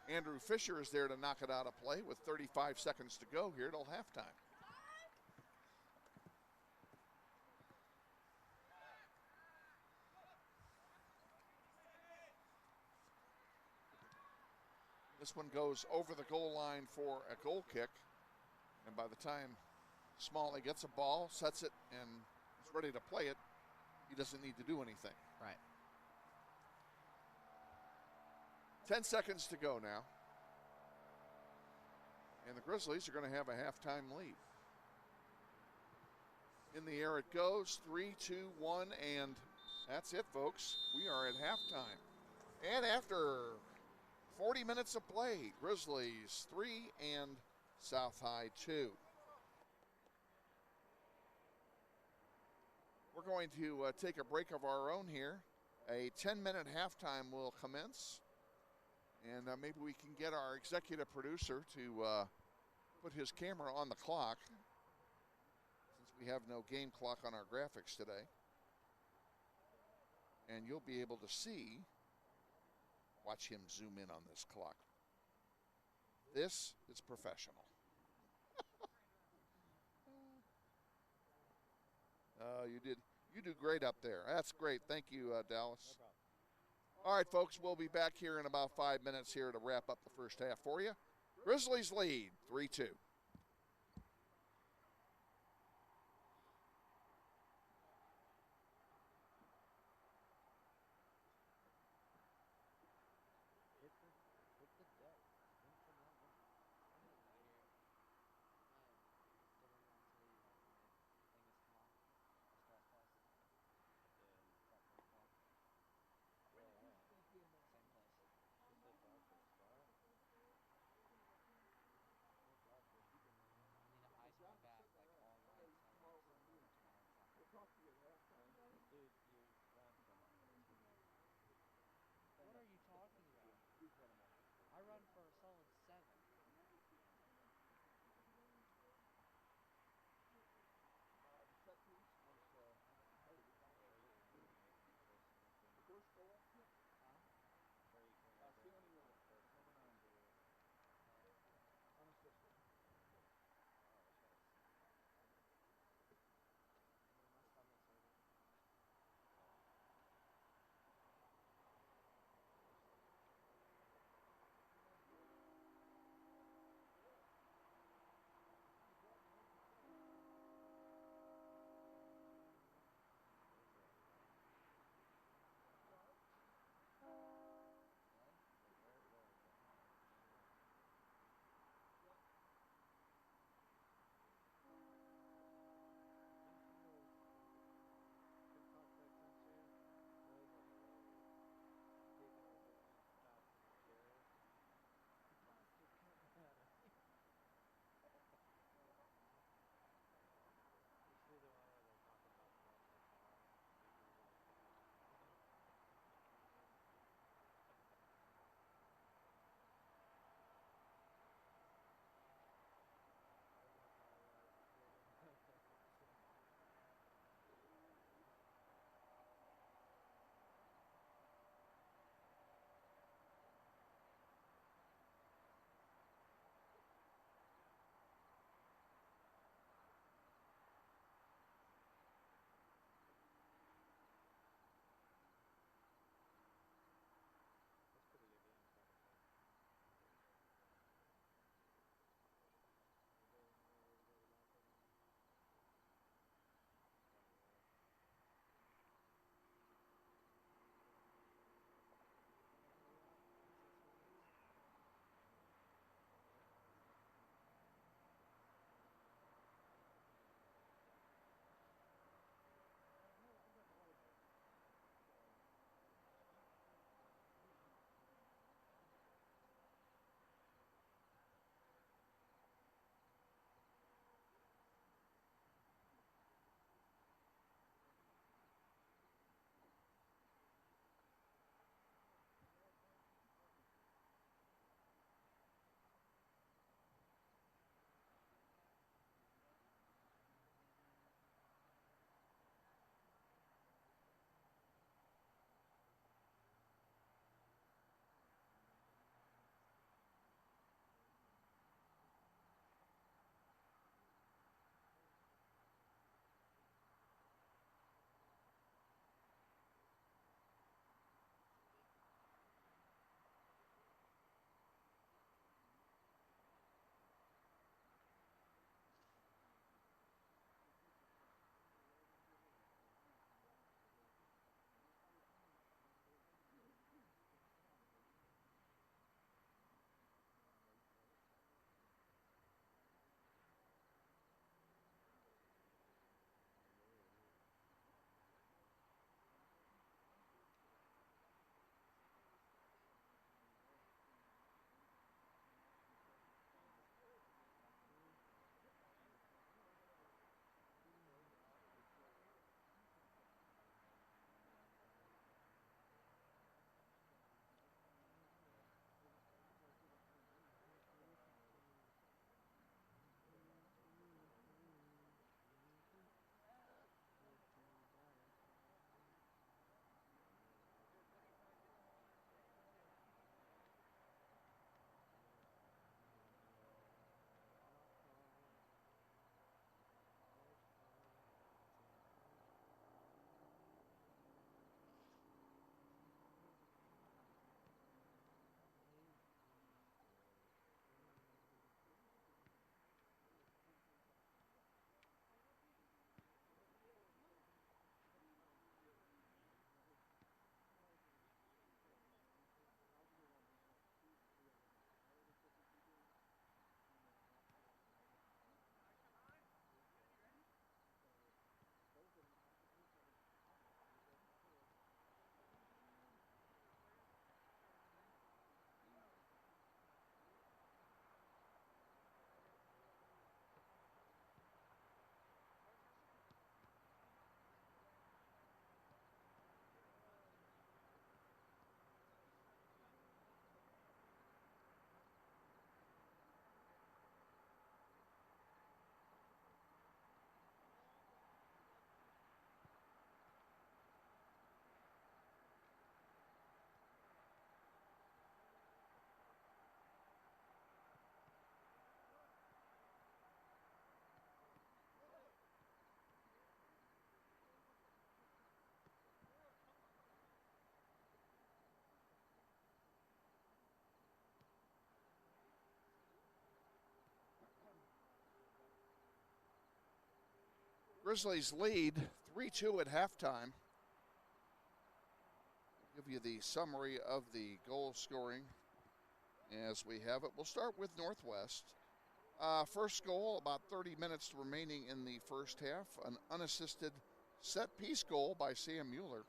Andrew Fisher is there to knock it out of play with 35 seconds to go here till halftime. This one goes over the goal line for a goal kick. And by the time Smalley gets a ball, sets it, and is ready to play it, he doesn't need to do anything. Right. 10 seconds to go now. And the Grizzlies are going to have a halftime lead. In the air it goes, 3, 2, 1, and that's it, folks. We are at halftime. And after 40 minutes of play, Grizzlies 3 and South High 2. We're going to take a break of our own here. A 10-minute halftime will commence. And maybe we can get our executive producer to put his camera on the clock, since we have no game clock on our graphics today. And you'll be able to see. Watch him zoom in on this clock. This is professional. You do great up there. That's great. Thank you, Dallas. No problem. All right, folks, we'll be back here in about 5 minutes here to wrap up the first half for you. Grizzlies lead 3-2. Grizzlies lead 3-2 at halftime. I'll give you the summary of the goal scoring as we have it. We'll start with Northwest. First goal, about 30 minutes remaining in the first half. An unassisted set-piece goal by Sam Mueller.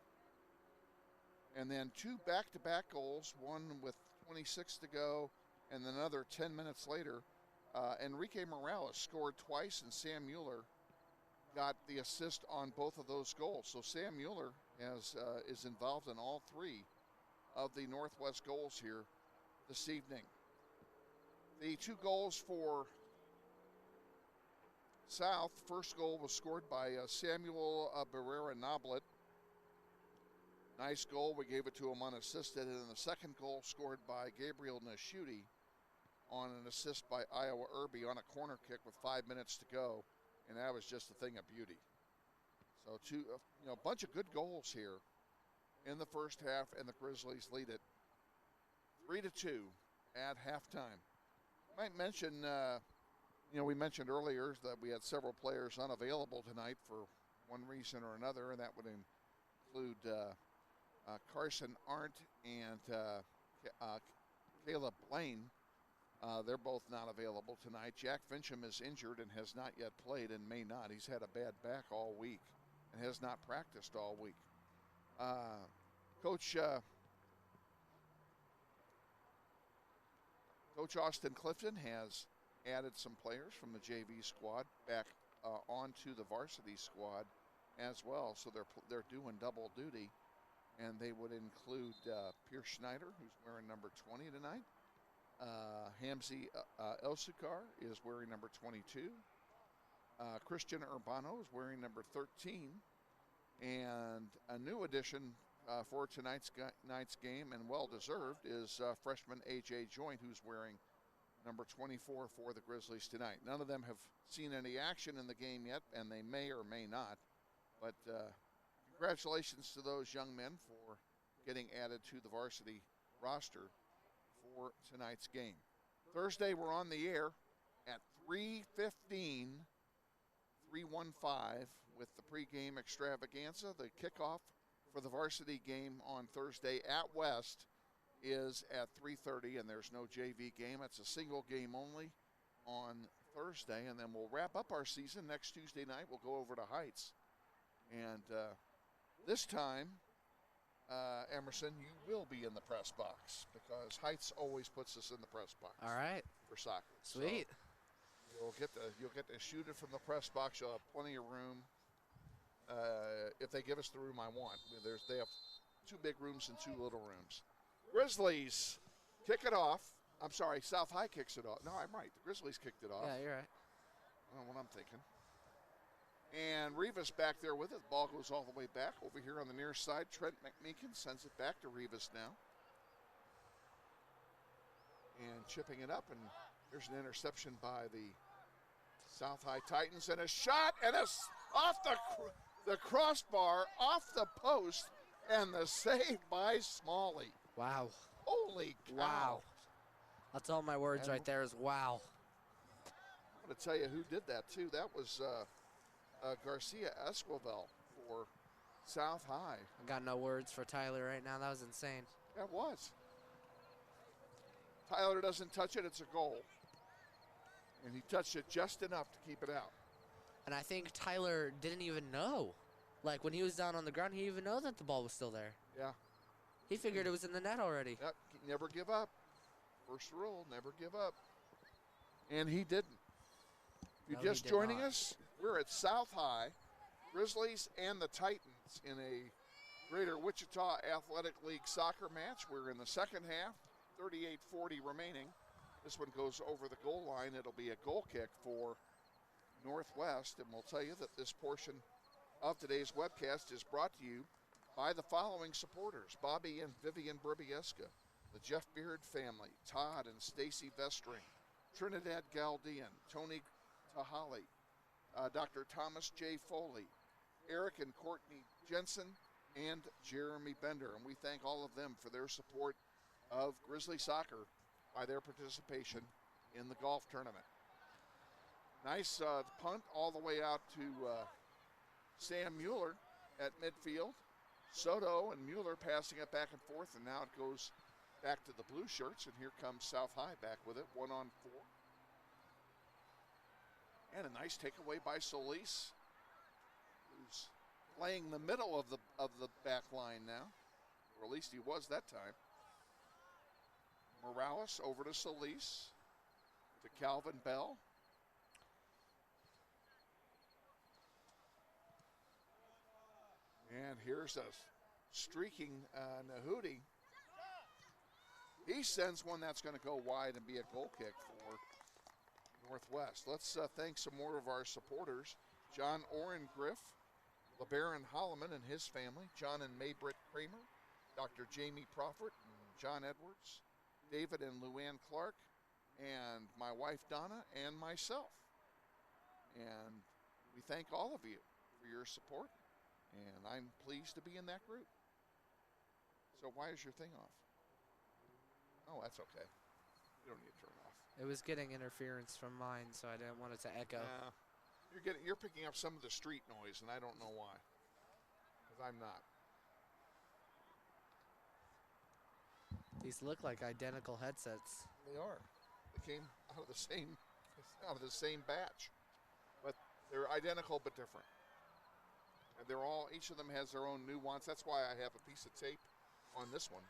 And then 2 back-to-back goals, one with 26 to go, and then another 10 minutes later. Enrique Morales scored twice, and Sam Mueller got the assist on both of those goals. So Sam Mueller is involved in all 3 of the Northwest goals here this evening. The 2 goals for South, first goal was scored by Samuel Barrera Noblet. Nice goal. We gave it to him unassisted. And then the second goal scored by Gabriel Nashuti on an assist by Iowa Irby on a corner kick with 5 minutes to go. And that was just a thing of beauty. So a bunch of good goals here in the first half, and the Grizzlies lead it 3-2 at halftime. I might mention, we mentioned earlier that we had several players unavailable tonight for one reason or another, and that would include Carson Arndt and Caleb Blaine. They're both not available tonight. Jack Fincham is injured and has not yet played and may not. He's had a bad back all week and has not practiced all week. Coach Austin Clifton has added some players from the JV squad back onto the varsity squad as well, so they're doing double duty, and they would include Pierce Schneider, who's wearing number 20 tonight. Hamzi Elsukar is wearing number 22. Christian Urbano is wearing number 13. And a new addition for tonight's game, and well-deserved, is freshman A.J. Joint, who's wearing number 24 for the Grizzlies tonight. None of them have seen any action in the game yet, and they may or may not. But congratulations to those young men for getting added to the varsity roster for tonight's game. Thursday, we're on the air at 3:15, 3:15 with the pregame extravaganza. The kickoff for the varsity game on Thursday at West is at 3:30, and there's no JV game. It's a single game only on Thursday, and then we'll wrap up our season next Tuesday night. We'll go over to Heights. And this time, Emerson, you will be in the press box because Heights always puts us in the press box. All right. For soccer. Sweet. So you'll get to shoot it from the press box. You'll have plenty of room. If they give us the room I want, they have 2 big rooms and 2 little rooms. Grizzlies kick it off. I'm sorry, South High kicks it off. No, I'm right. The Grizzlies kicked it off. Yeah, you're right. I don't know what I'm thinking. And Rivas back there with it. The ball goes all the way back over here on the near side. Trent McMeekin sends it back to Rivas now. And chipping it up, and there's an interception by the South High Titans, and a shot, and off the crossbar, off the post, and the save by Smalley. Wow. Holy cow. Wow. That's all my words right there is wow. I'm going to tell you who did that, too. That was Garcia Esquivel for South High. I got no words for Tyler right now. That was insane. That was. Tyler doesn't touch it, it's a goal. And he touched it just enough to keep it out. And I think Tyler didn't even know. Like, when he was down on the ground, he didn't even know that the ball was still there. Yeah. He figured it was in the net already. Yep, never give up. First rule, never give up. And he didn't. If you're just joining us, we're at South High, Grizzlies and the Titans in a Greater Wichita Athletic League soccer match. We're in the second half, 38-40 remaining. This one goes over the goal line. It'll be a goal kick for Northwest, and we'll tell you that this portion of today's webcast is brought to you by the following supporters: Bobby and Vivian Bribieska, the Jeff Beard family, Todd and Stacy Vestring, Trinidad Galdean, Tony Tahali, Dr. Thomas J. Foley, Eric and Courtney Jensen, and Jeremy Bender. And we thank all of them for their support of Grizzly soccer by their participation in the golf tournament. Nice punt all the way out to Sam Mueller at midfield. Soto and Mueller passing it back and forth, and now it goes back to the blue shirts, and here comes South High back with it, 1-on-4. And a nice takeaway by Solis, who's playing the middle of the back line now, or at least he was that time. Morales over to Solis, to Calvin Bell. And here's a streaking Nahuti. He sends one that's going to go wide and be a goal kick for Northwest. Let's thank some more of our supporters. John Orengriff, LeBaron Holloman and his family, John and Maybritt Kramer, Dr. Jamie Proffert and John Edwards, David and Luann Clark, and my wife Donna and myself. And we thank all of you for your support, and I'm pleased to be in that group. So why is your thing off? Oh, that's okay. You don't need to turn it off. It was getting interference from mine, so I didn't want it to echo. You're picking up some of the street noise, and I don't know why. Because I'm not. These look like identical headsets. They are. They came out of the same batch, but they're identical but different. And each of them has their own nuance. That's why I have a piece of tape on this one,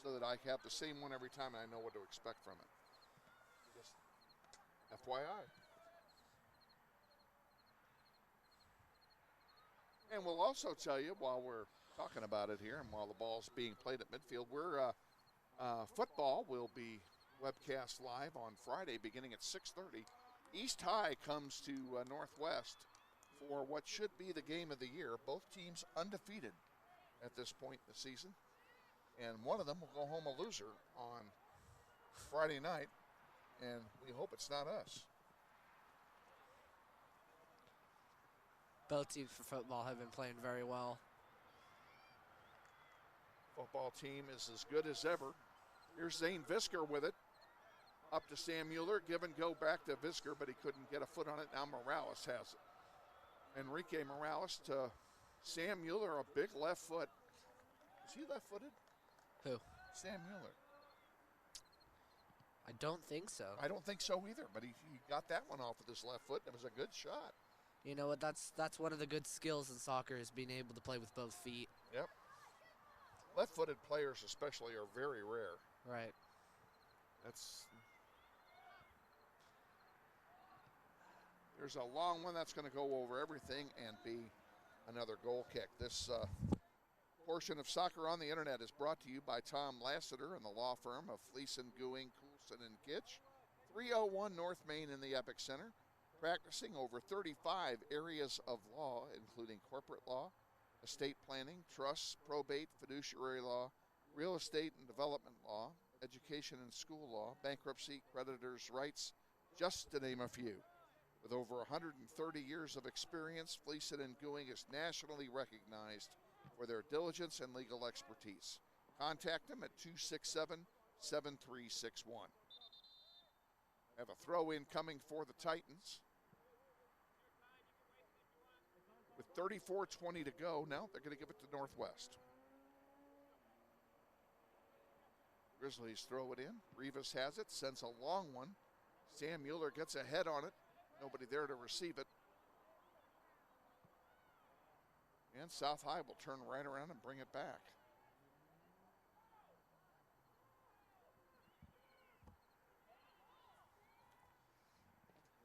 so that I have the same one every time and I know what to expect from it. Just FYI. And we'll also tell you, while we're talking about it here and while the ball's being played at midfield, football will be webcast live on Friday beginning at 6:30. East High comes to Northwest for what should be the game of the year. Both teams undefeated at this point in the season. And one of them will go home a loser on Friday night, and we hope it's not us. Both teams for football have been playing very well. Football team is as good as ever. Here's Zane Visker with it. Up to Sam Mueller. Give and go back to Visker, but he couldn't get a foot on it. Now Morales has it. Enrique Morales to Sam Mueller, a big left foot. Is he left-footed? Who? Sam Mueller. I don't think so. I don't think so either, but he got that one off with his left foot. It was a good shot. You know what? That's one of the good skills in soccer, is being able to play with both feet. Yep. Left-footed players especially are very rare. Right. There's a long one that's going to go over everything and be another goal kick. This portion of Soccer on the Internet is brought to you by Tom Lassiter and the law firm of Fleeson, Gooing, Coulson, and Kitch. 301 North Main in the Epic Center. Practicing over 35 areas of law, including corporate law, estate planning, trusts, probate, fiduciary law, real estate and development law, education and school law, bankruptcy, creditors' rights, just to name a few. With over 130 years of experience, Fleeson and Gooing is nationally recognized for their diligence and legal expertise. Contact them at 267-7361. Have a throw-in coming for the Titans. With 34:20 to go, now they're going to give it to Northwest. Grizzlies throw it in. Rivas has it, sends a long one. Sam Mueller gets a head on it. Nobody there to receive it. And South High will turn right around and bring it back.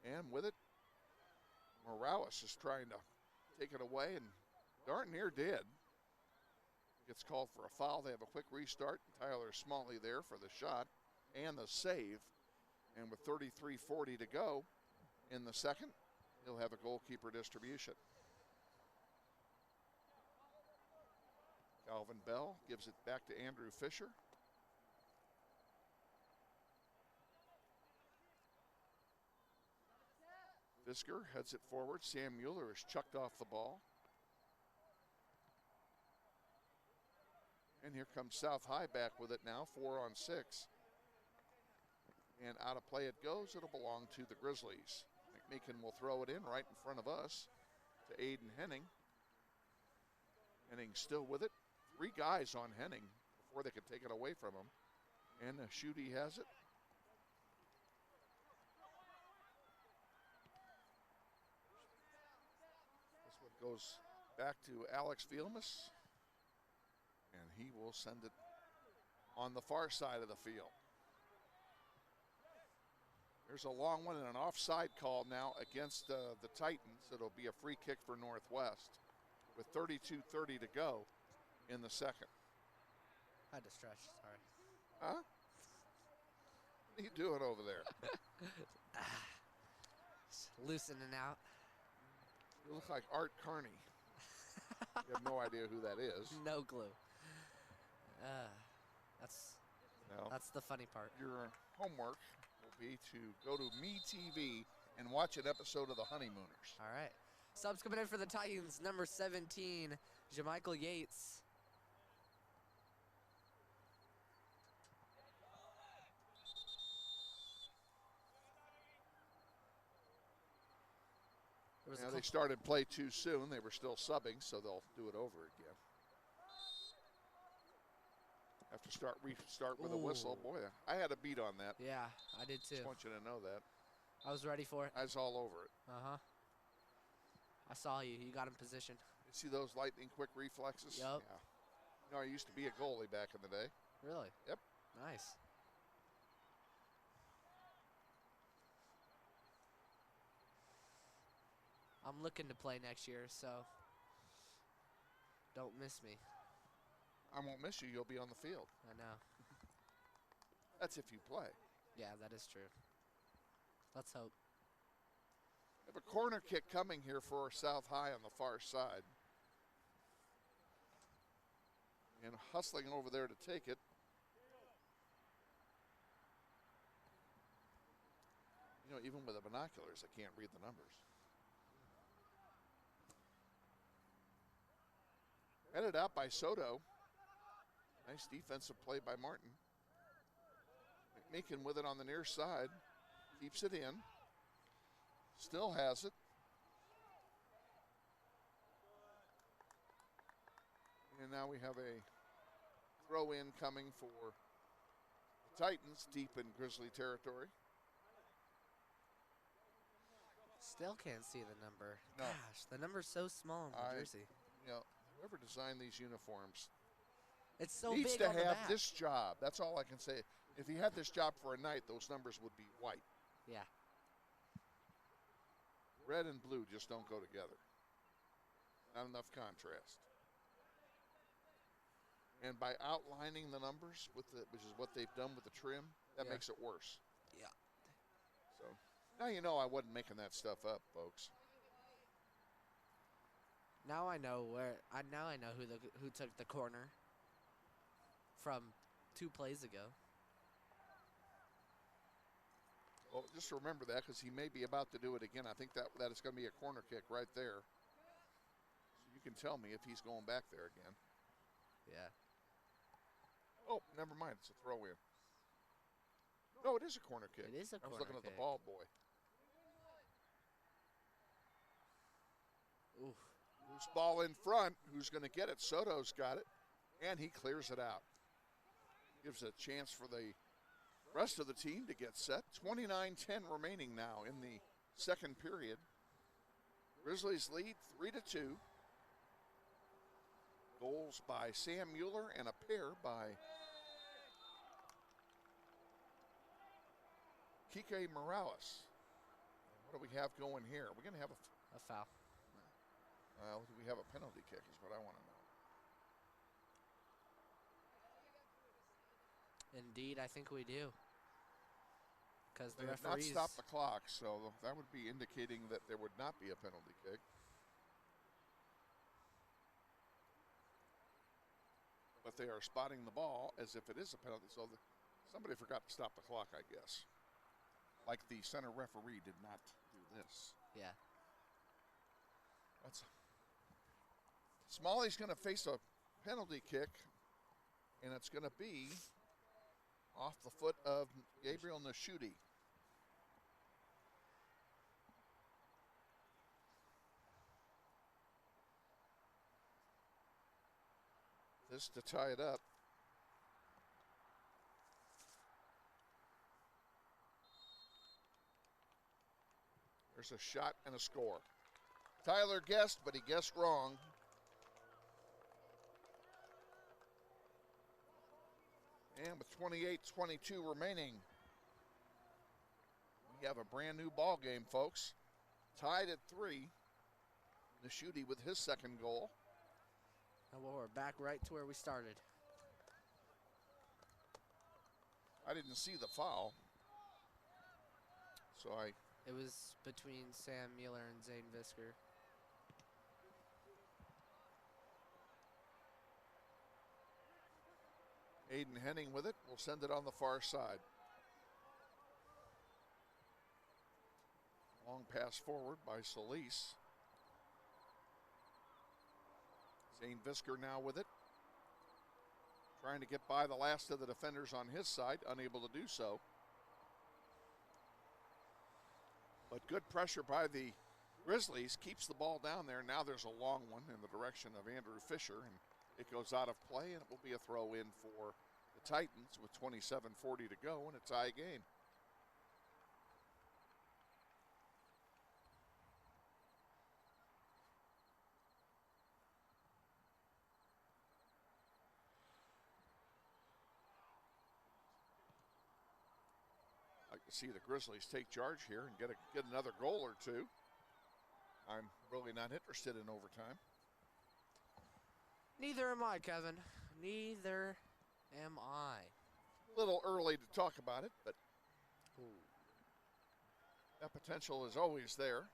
And with it, Morales is trying to take it away, and darn near did. Gets called for a foul. They have a quick restart. Tyler Smalley there for the shot and the save. And with 33:40 to go in the second, he'll have a goalkeeper distribution. Calvin Bell gives it back to Andrew Fisher. Visker heads it forward. Sam Mueller is chucked off the ball. And here comes South High back with it now, 4-on-6. And out of play it goes. It'll belong to the Grizzlies. McMeekin will throw it in right in front of us to Aiden Henning. Henning still with it. 3 guys on Henning before they could take it away from him. And Schutte has it. This one goes back to Alex Vielmus. And he will send it on the far side of the field. There's a long one and an offside call now against the Titans. It'll be a free kick for Northwest with 32:30 to go in the second. I had to stretch, sorry. Huh? What are you doing over there? Just loosening out. You look like Art Carney. You have no idea who that is. No clue. That's the funny part. Your homework will be to go to MeTV and watch an episode of The Honeymooners. All right. Subs coming in for the Titans, number 17, Jamichael Yates. Now they started play too soon. They were still subbing, so they'll do it over again. Have to restart with a whistle. Boy, I had a beat on that. Yeah, I did too. Just want you to know that. I was ready for it. I was all over it. Uh-huh. I saw you. You got in position. You see those lightning quick reflexes? Yep. Yeah. You know, I used to be a goalie back in the day. Really? Yep. Nice. I'm looking to play next year, so don't miss me. I won't miss you. You'll be on the field. I know. That's if you play. Yeah, that is true. Let's hope. We have a corner kick coming here for South High on the far side. And hustling over there to take it. You know, even with the binoculars, I can't read the numbers. Headed out by Soto. Nice defensive play by Martin. McMeekin with it on the near side. Keeps it in. Still has it. And now we have a throw in coming for the Titans deep in Grizzly territory. Still can't see the number. No. Gosh, the number's so small on the jersey. You know, whoever designed these uniforms It's so needs big to on the have back. this job. That's all I can say. If he had this job for a night, those numbers would be white. Yeah. Red and blue just don't go together. Not enough contrast. And by outlining the numbers, which is what they've done with the trim, that makes it worse. Yeah. So now you know I wasn't making that stuff up, folks. Now I know who took the corner from 2 plays ago. Well, just remember that because he may be about to do it again. I think that is going to be a corner kick right there. So you can tell me if he's going back there again. Yeah. Oh, never mind. It's a throw in. No, it is a corner kick. It is a I was corner looking at the kick. ball boy. Oof. Loose ball in front. Who's going to get it? Soto's got it, and he clears it out. Gives a chance for the rest of the team to get set. 29-10 remaining now in the second period. Grizzlies lead 3-2. Goals by Sam Mueller and a pair by Kike Morales. What do we have going here? We're going to have A foul. do we have a penalty kick is what I want to know. Indeed, I think we do. Because the They have not referees. stopped the clock, so that would be indicating that there would not be a penalty kick. But they are spotting the ball as if it is a penalty. So somebody forgot to stop the clock, I guess. Like the center referee did not do this. Yeah. Smalley's going to face a penalty kick, and it's going to be off the foot of Gabriel Nashuti. this to tie it up. There's a shot and a score. Tyler guessed, but he guessed wrong. And with 28-22 remaining, we have a brand new ball game, folks. Tied at 3. Nashuti with his second goal. And we're back right to where we started. I didn't see the foul. So It was between Sam Mueller and Zane Visker. Aiden Henning with it. We'll send it on the far side. Long pass forward by Solis. Zane Visker now with it. Trying to get by the last of the defenders on his side, unable to do so. But good pressure by the Grizzlies, keeps the ball down there. Now there's a long one in the direction of Andrew Fisher, and it goes out of play, and it will be a throw in for the Titans with 27:40 to go, and a tie game. Like to see the Grizzlies take charge here and get another goal or two. I'm really not interested in overtime. Neither am I, Kevin. Neither am I. A little early to talk about it, but Ooh. that potential is always there.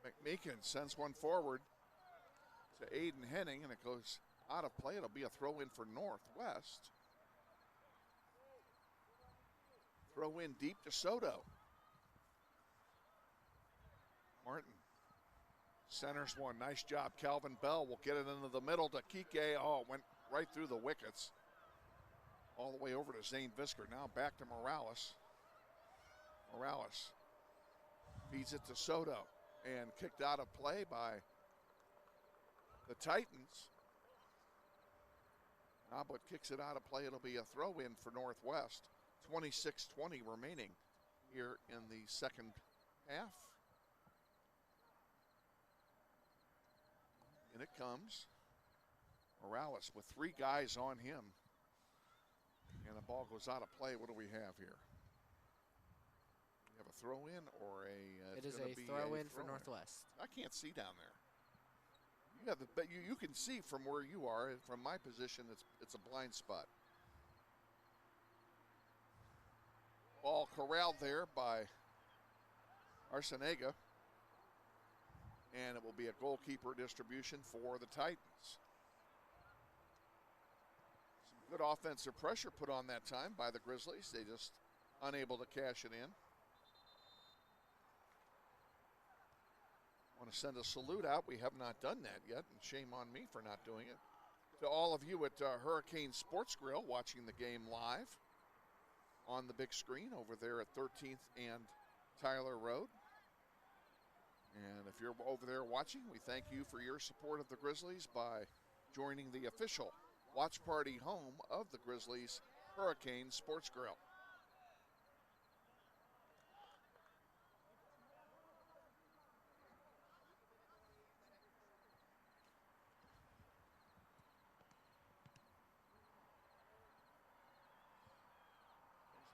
McMeekin sends one forward to Aiden Henning, and it goes out of play. It'll be a throw in for Northwest. Throw in deep to Soto. Martin centers one. Nice job. Calvin Bell will get it into the middle to Kike. Oh, it went right through the wickets. All the way over to Zane Visker. Now back to Morales. Morales feeds it to Soto and kicked out of play by the Titans. Noblet kicks it out of play. It'll be a throw in for Northwest. 26:20 remaining here in the second half. And it comes. Morales with 3 guys on him. And the ball goes out of play. What do we have here? We have a throw in or a. It is a throw in for Northwest. I can't see down there. You have but you can see from where you are. From my position, it's a blind spot. Ball corralled there by Arcenega. And it will be a goalkeeper distribution for the Titans. Some good offensive pressure put on that time by the Grizzlies. They just unable to cash it in. Want to send a salute out. We have not done that yet, and shame on me for not doing it. To all of you at Hurricane Sports Grill watching the game live on the big screen over there at 13th and Tyler Road. And if you're over there watching, we thank you for your support of the Grizzlies by joining the official watch party home of the Grizzlies, Hurricane Sports Grill.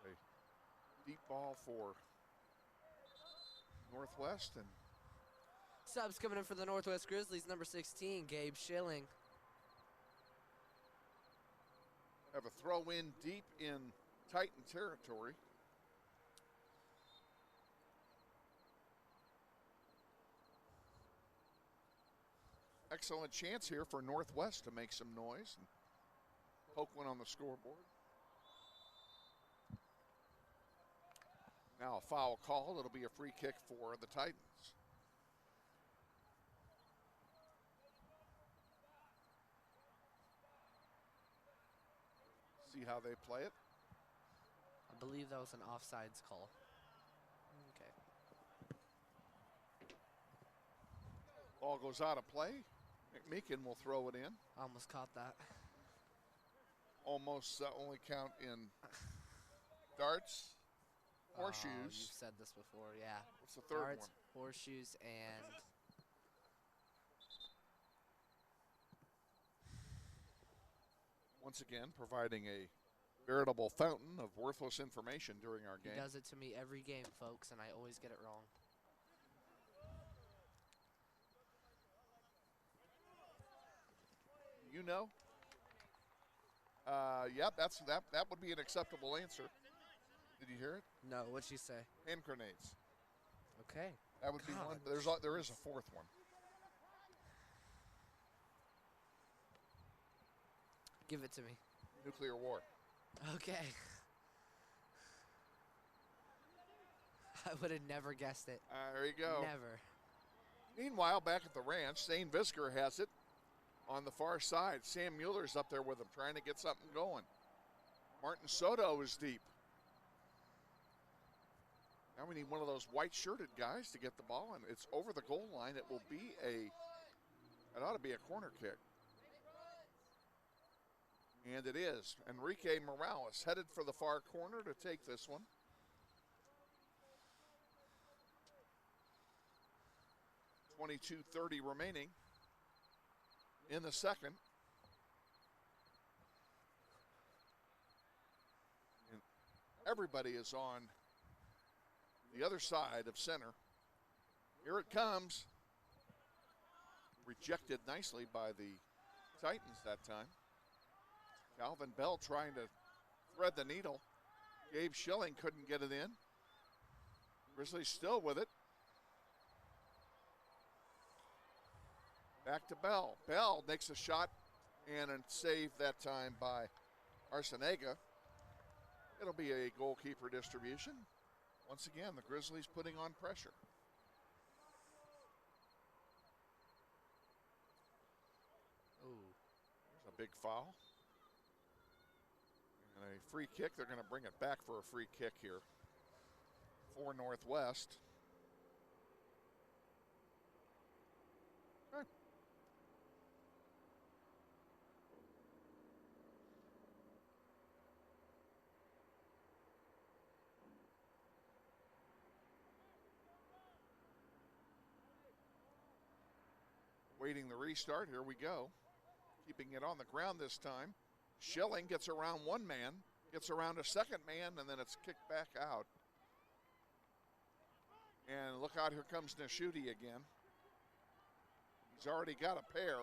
There's a deep ball for Northwest, and Subs coming in for the Northwest Grizzlies, number 16, Gabe Schilling. have a throw in deep in Titan territory. Excellent chance here for Northwest to make some noise and poke one on the scoreboard. Now a foul called. It'll be a free kick for the Titans. See how they play it. I believe that was an offsides call. Okay. Ball goes out of play. McMeekin will throw it in. Almost caught that. Almost only count in darts, horseshoes. Oh, you've said this before, yeah. What's the third Darts, one? horseshoes, and Once again, providing a veritable fountain of worthless information during our he game. does it to me every game, folks, and I always get it wrong. You know? Yep, that would be an acceptable answer. Did you hear it? No, what'd she say? Hand grenades. Okay. That would be God. one. There is a fourth one. Give it to me. Nuclear war. Okay. I would have never guessed it. There you go. Never. Meanwhile, back at the ranch, Zane Visker has it on the far side. Sam Mueller's up there with him, trying to get something going. Martin Soto is deep. Now we need one of those white-shirted guys to get the ball, and it's over the goal line. It will be it ought to be a corner kick. And it is. Enrique Morales headed for the far corner to take this one. .22:30 remaining in the second. And everybody is on the other side of center. Here it comes. Rejected nicely by the Titans that time. Calvin Bell trying to thread the needle. Gabe Schilling couldn't get it in. Grizzlies still with it. Back to Bell. Bell makes a shot and a save that time by Arcenega. It'll be a goalkeeper distribution. Once again, the Grizzlies putting on pressure. Ooh. There's a big foul. And a free kick. They're going to bring it back for a free kick here for Northwest. Okay. Waiting the restart. Here we go. Keeping it on the ground this time. Schilling gets around one man, gets around a second man, and then it's kicked back out. And look out, here comes Nashuti again. He's already got a pair.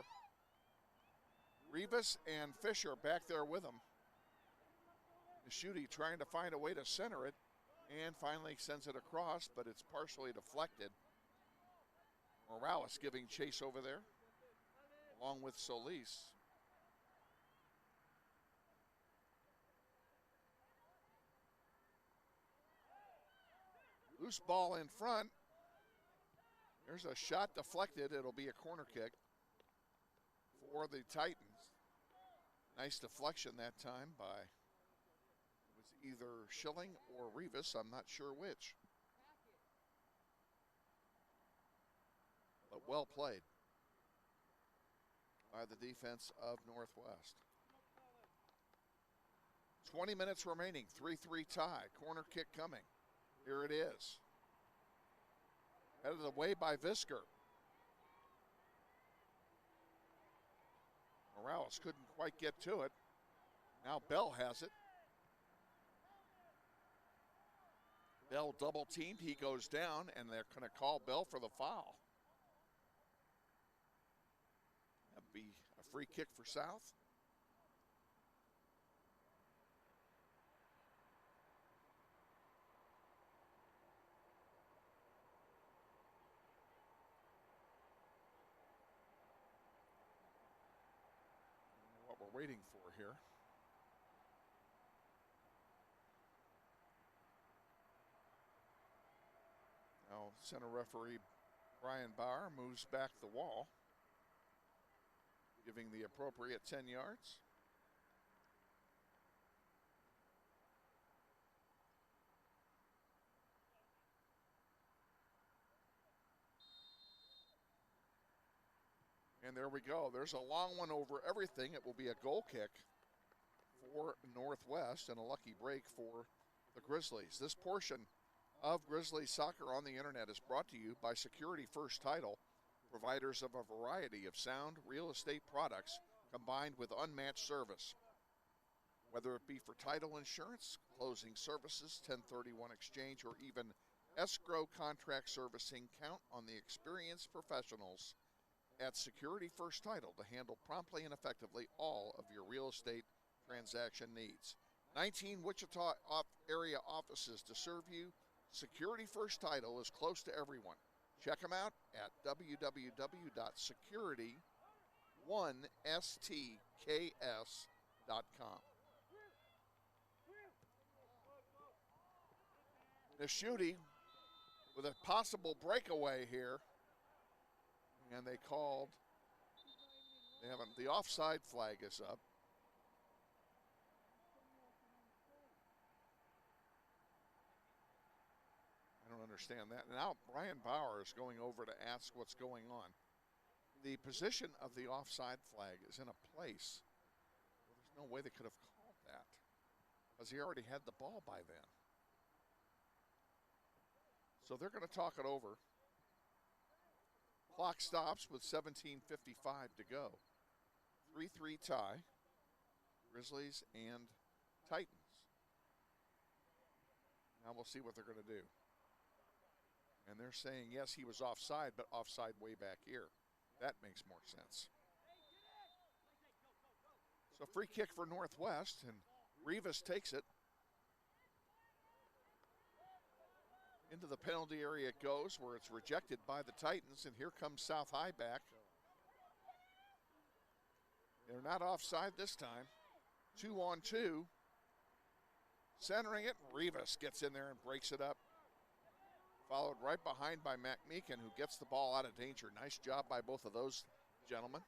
Rivas and Fisher back there with him. Nashuti trying to find a way to center it, and finally sends it across, but it's partially deflected. Morales giving chase over there, along with Solis. Loose ball in front. There's a shot deflected. It'll be a corner kick for the Titans. Nice deflection that time by, it was either Schilling or Rivas. I'm not sure which. But well played by the defense of Northwest. 20 minutes remaining, 3-3 tie. Corner kick coming. Here it is. Headed away by Visker. Morales couldn't quite get to it. Now Bell has it. Bell double teamed. He goes down, and they're going to call Bell for the foul. That'd be a free kick for South. What we're waiting for here. Now center referee Brian Bauer moves back the wall, giving the appropriate 10 yards. there we go. There's a long one over everything. It will be a goal kick for Northwest and a lucky break for the Grizzlies. This portion of Grizzlies Soccer on the Internet is brought to you by Security First Title, providers of a variety of sound real estate products combined with unmatched service. Whether it be for title insurance, closing services, 1031 exchange, or even escrow contract servicing, count on the experienced professionals at Security First Title to handle promptly and effectively all of your real estate transaction needs. 19 Wichita area offices to serve you. Security First Title is close to everyone. Check them out at www.security1stks.com. Nishuti with a possible breakaway here. And they haven't, the offside flag is up. I don't understand that. Now Brian Bauer is going over to ask what's going on. The position of the offside flag is in a place where there's no way they could have called that, because he already had the ball by then. So they're going to talk it over. Clock stops with 17:55 to go. 3-3 tie. Grizzlies and Titans. Now we'll see what they're going to do. And they're saying, yes, he was offside, but offside way back here. That makes more sense. So free kick for Northwest, and Rivas takes it. Into the penalty area it goes, where it's rejected by the Titans, and here comes South High back. They're not offside this time. 2-on-2. Centering it, Rivas gets in there and breaks it up. Followed right behind by Mac Meekin, who gets the ball out of danger. Nice job by both of those gentlemen.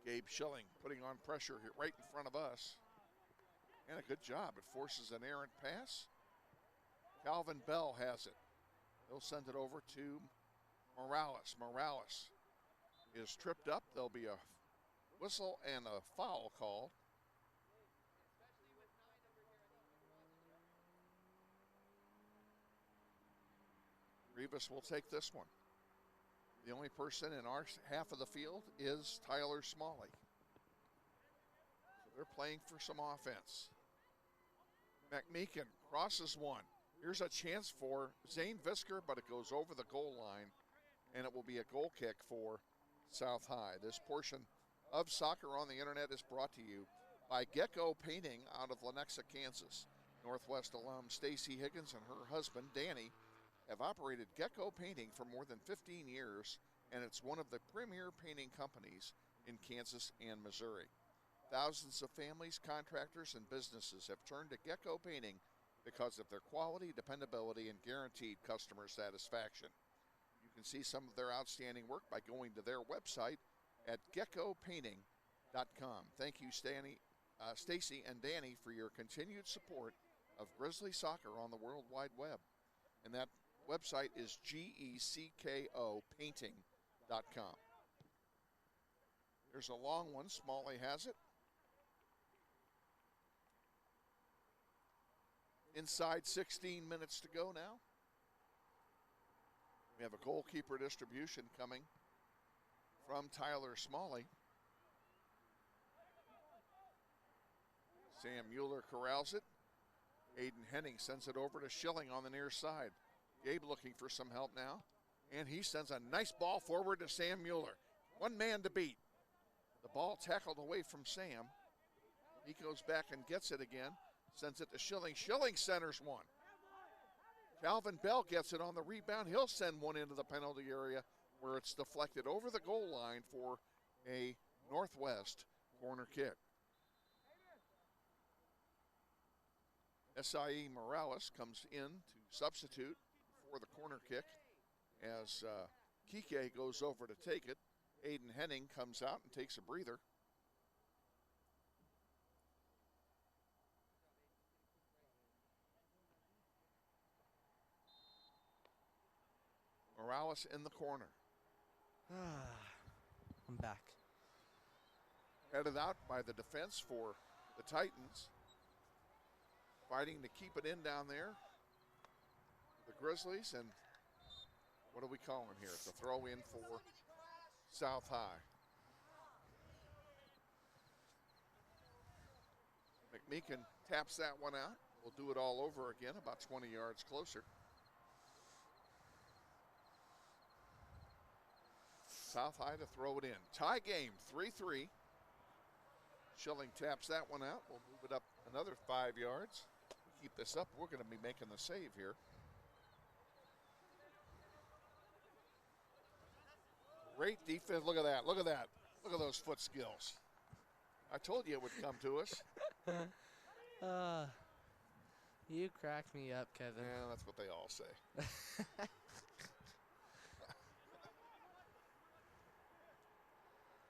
Gabe Schilling putting on pressure here right in front of us. And a good job. It forces an errant pass. Calvin Bell has it. He'll send it over to Morales. Morales is tripped up. There'll be a whistle and a foul called. Rivas will take this one. The only person in our half of the field is Tyler Smalley. So they're playing for some offense. McMeekin crosses one. Here's a chance for Zane Visker, but it goes over the goal line, and it will be a goal kick for South High. This portion of Soccer on the Internet is brought to you by Gecko Painting out of Lenexa, Kansas. Northwest alum Stacy Higgins and her husband, Danny, have operated Gecko Painting for more than 15 years, and it's one of the premier painting companies in Kansas and Missouri. Thousands of families, contractors, and businesses have turned to Gecko Painting because of their quality, dependability, and guaranteed customer satisfaction. You can see some of their outstanding work by going to their website at geckopainting.com. Thank you, Stacy and Danny, for your continued support of Grizzly Soccer on the World Wide Web. And that website is geckopainting.com. There's a long one. Smalley has it. Inside 16 minutes to go now. We have a goalkeeper distribution coming from Tyler Smalley. Sam Mueller corrals it. Aiden Henning sends it over to Schilling on the near side. Gabe looking for some help now. And he sends a nice ball forward to Sam Mueller. One man to beat. The ball tackled away from Sam. He goes back and gets it again. Sends it to Schilling. Schilling centers one. Calvin Bell gets it on the rebound. He'll send one into the penalty area where it's deflected over the goal line for a Northwest corner kick. S.I.E. Morales comes in to substitute for the corner kick as Kike goes over to take it. Aiden Henning comes out and takes a breather. Morales in the corner. I'm back. Headed out by the defense for the Titans. Fighting to keep it in down there. The Grizzlies, and what are we calling here? It's a throw in for South High. McMeekin taps that one out. We'll do it all over again, about 20 yards closer. South High to throw it in. Tie game, 3-3. Schilling taps that one out. We'll move it up another 5 yards. Keep this up, we're going to be making the save here. Great defense. Look at that. Look at that. Look at those foot skills. I told you it would come to us. You cracked me up, Kevin. Yeah, that's what they all say.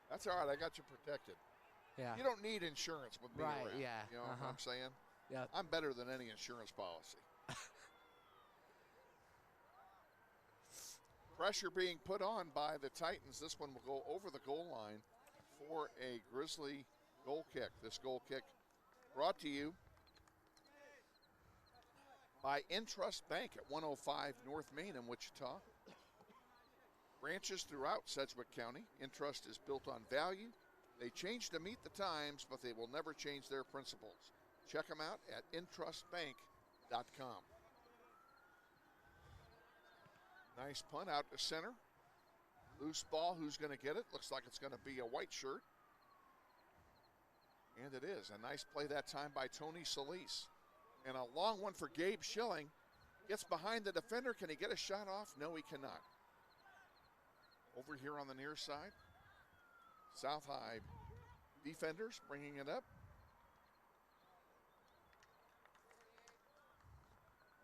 That's all right. I got you protected. Yeah. You don't need insurance with me Right, around. yeah. You know what I'm saying? Yeah. I'm better than any insurance policy. Pressure being put on by the Titans. This one will go over the goal line for a Grizzly goal kick. This goal kick brought to you by Intrust Bank at 105 North Main in Wichita. Branches throughout Sedgwick County. Intrust is built on value. They change to meet the times, but they will never change their principles. Check them out at intrustbank.com. Nice punt out to center. Loose ball, who's going to get it? Looks like it's going to be a white shirt. And it is. A nice play that time by Tony Solis. And a long one for Gabe Schilling. Gets behind the defender. Can he get a shot off? No, he cannot. Over here on the near side. South High defenders bringing it up.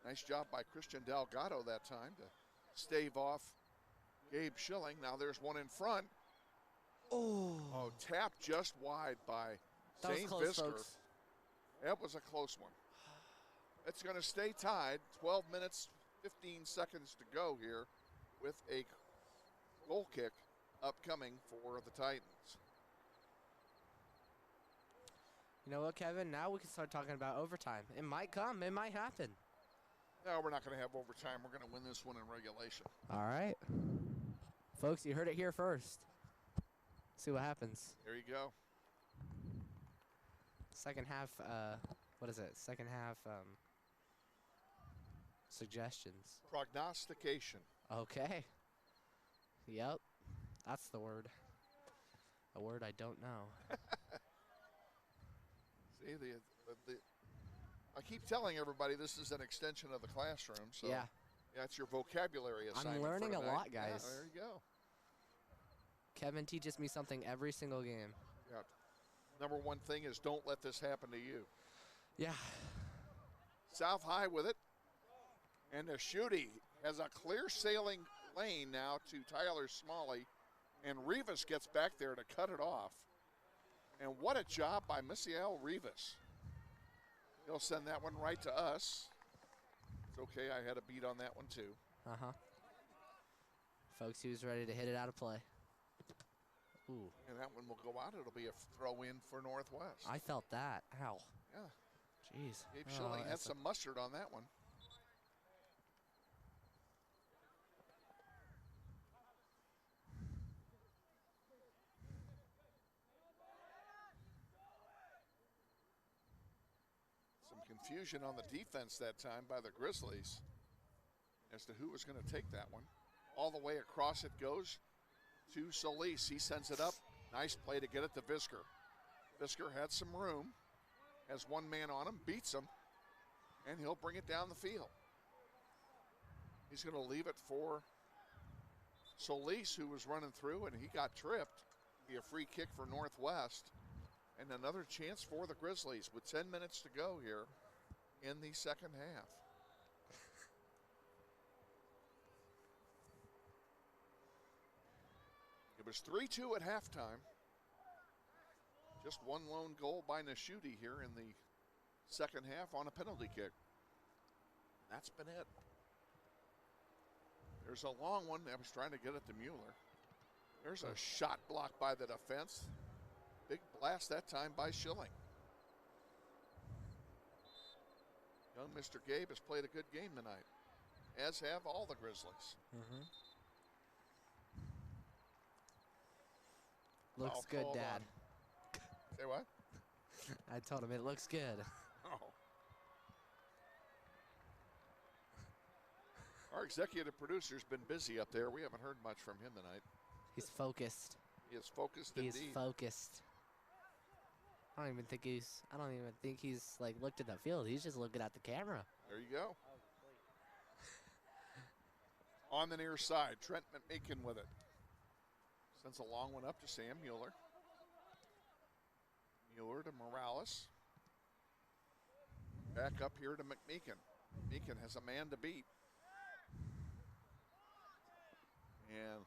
Nice job by Christian Delgado that time to stave off Gabe Schilling. Now there's one in front. Oh, tapped just wide by Zane Visker. That was a close one. It's going to stay tied. 12 minutes, 15 seconds to go here with a goal kick upcoming for the Titans. You know what, Kevin? Now we can start talking about overtime. It might come. It might happen. No, we're not going to have overtime. We're going to win this one in regulation. All right. Folks, you heard it here first. See what happens. There you go. Second half, what is it? Second half suggestions. Prognostication. Okay. Yep. That's the word. A word I don't know. See, I keep telling everybody this is an extension of the classroom. So yeah. That's your vocabulary assignment. I'm learning for a lot, guys. Yeah, there you go. Kevin teaches me something every single game. Yeah. Number one thing is don't let this happen to you. Yeah. South High with it. And the shooty has a clear sailing lane now to Tyler Smalley. And Rivas gets back there to cut it off. And what a job by Misael Rivas. He'll send that one right to us. It's okay, I had a beat on that one too. Uh-huh. Folks, he was ready to hit it out of play. Ooh. And that one will go out. It'll be a throw in for Northwest. I felt that. Ow. Yeah. Jeez. Gabe Schilling had some mustard on that one. Some confusion on the defense that time by the Grizzlies as to who was going to take that one. All the way across it goes to Solis. He sends it up. Nice play to get it to Visker. Visker had some room, has one man on him, beats him, and he'll bring it down the field. He's going to leave it for Solis, who was running through, and he got tripped. Be a free kick for Northwest. And another chance for the Grizzlies with 10 minutes to go here in the second half. It was 3-2 at halftime. Just one lone goal by Nashuti here in the second half on a penalty kick. That's been it. There's a long one. I was trying to get it to Mueller. There's a shot blocked by the defense. Big blast that time by Schilling. Young Mr. Gabe has played a good game tonight, as have all the Grizzlies. Looks good, Dad. Say what? I told him it looks good. Oh. Our executive producer's been busy up there. We haven't heard much from him tonight. He's focused. He is focused He's indeed. focused. I don't even think he's like looked at the field. He's just looking at the camera. There you go. On the near side, Trent McMeekin with it. Sends a long one up to Sam Mueller. Mueller to Morales. Back up here to McMeekin. McMeekin has a man to beat. And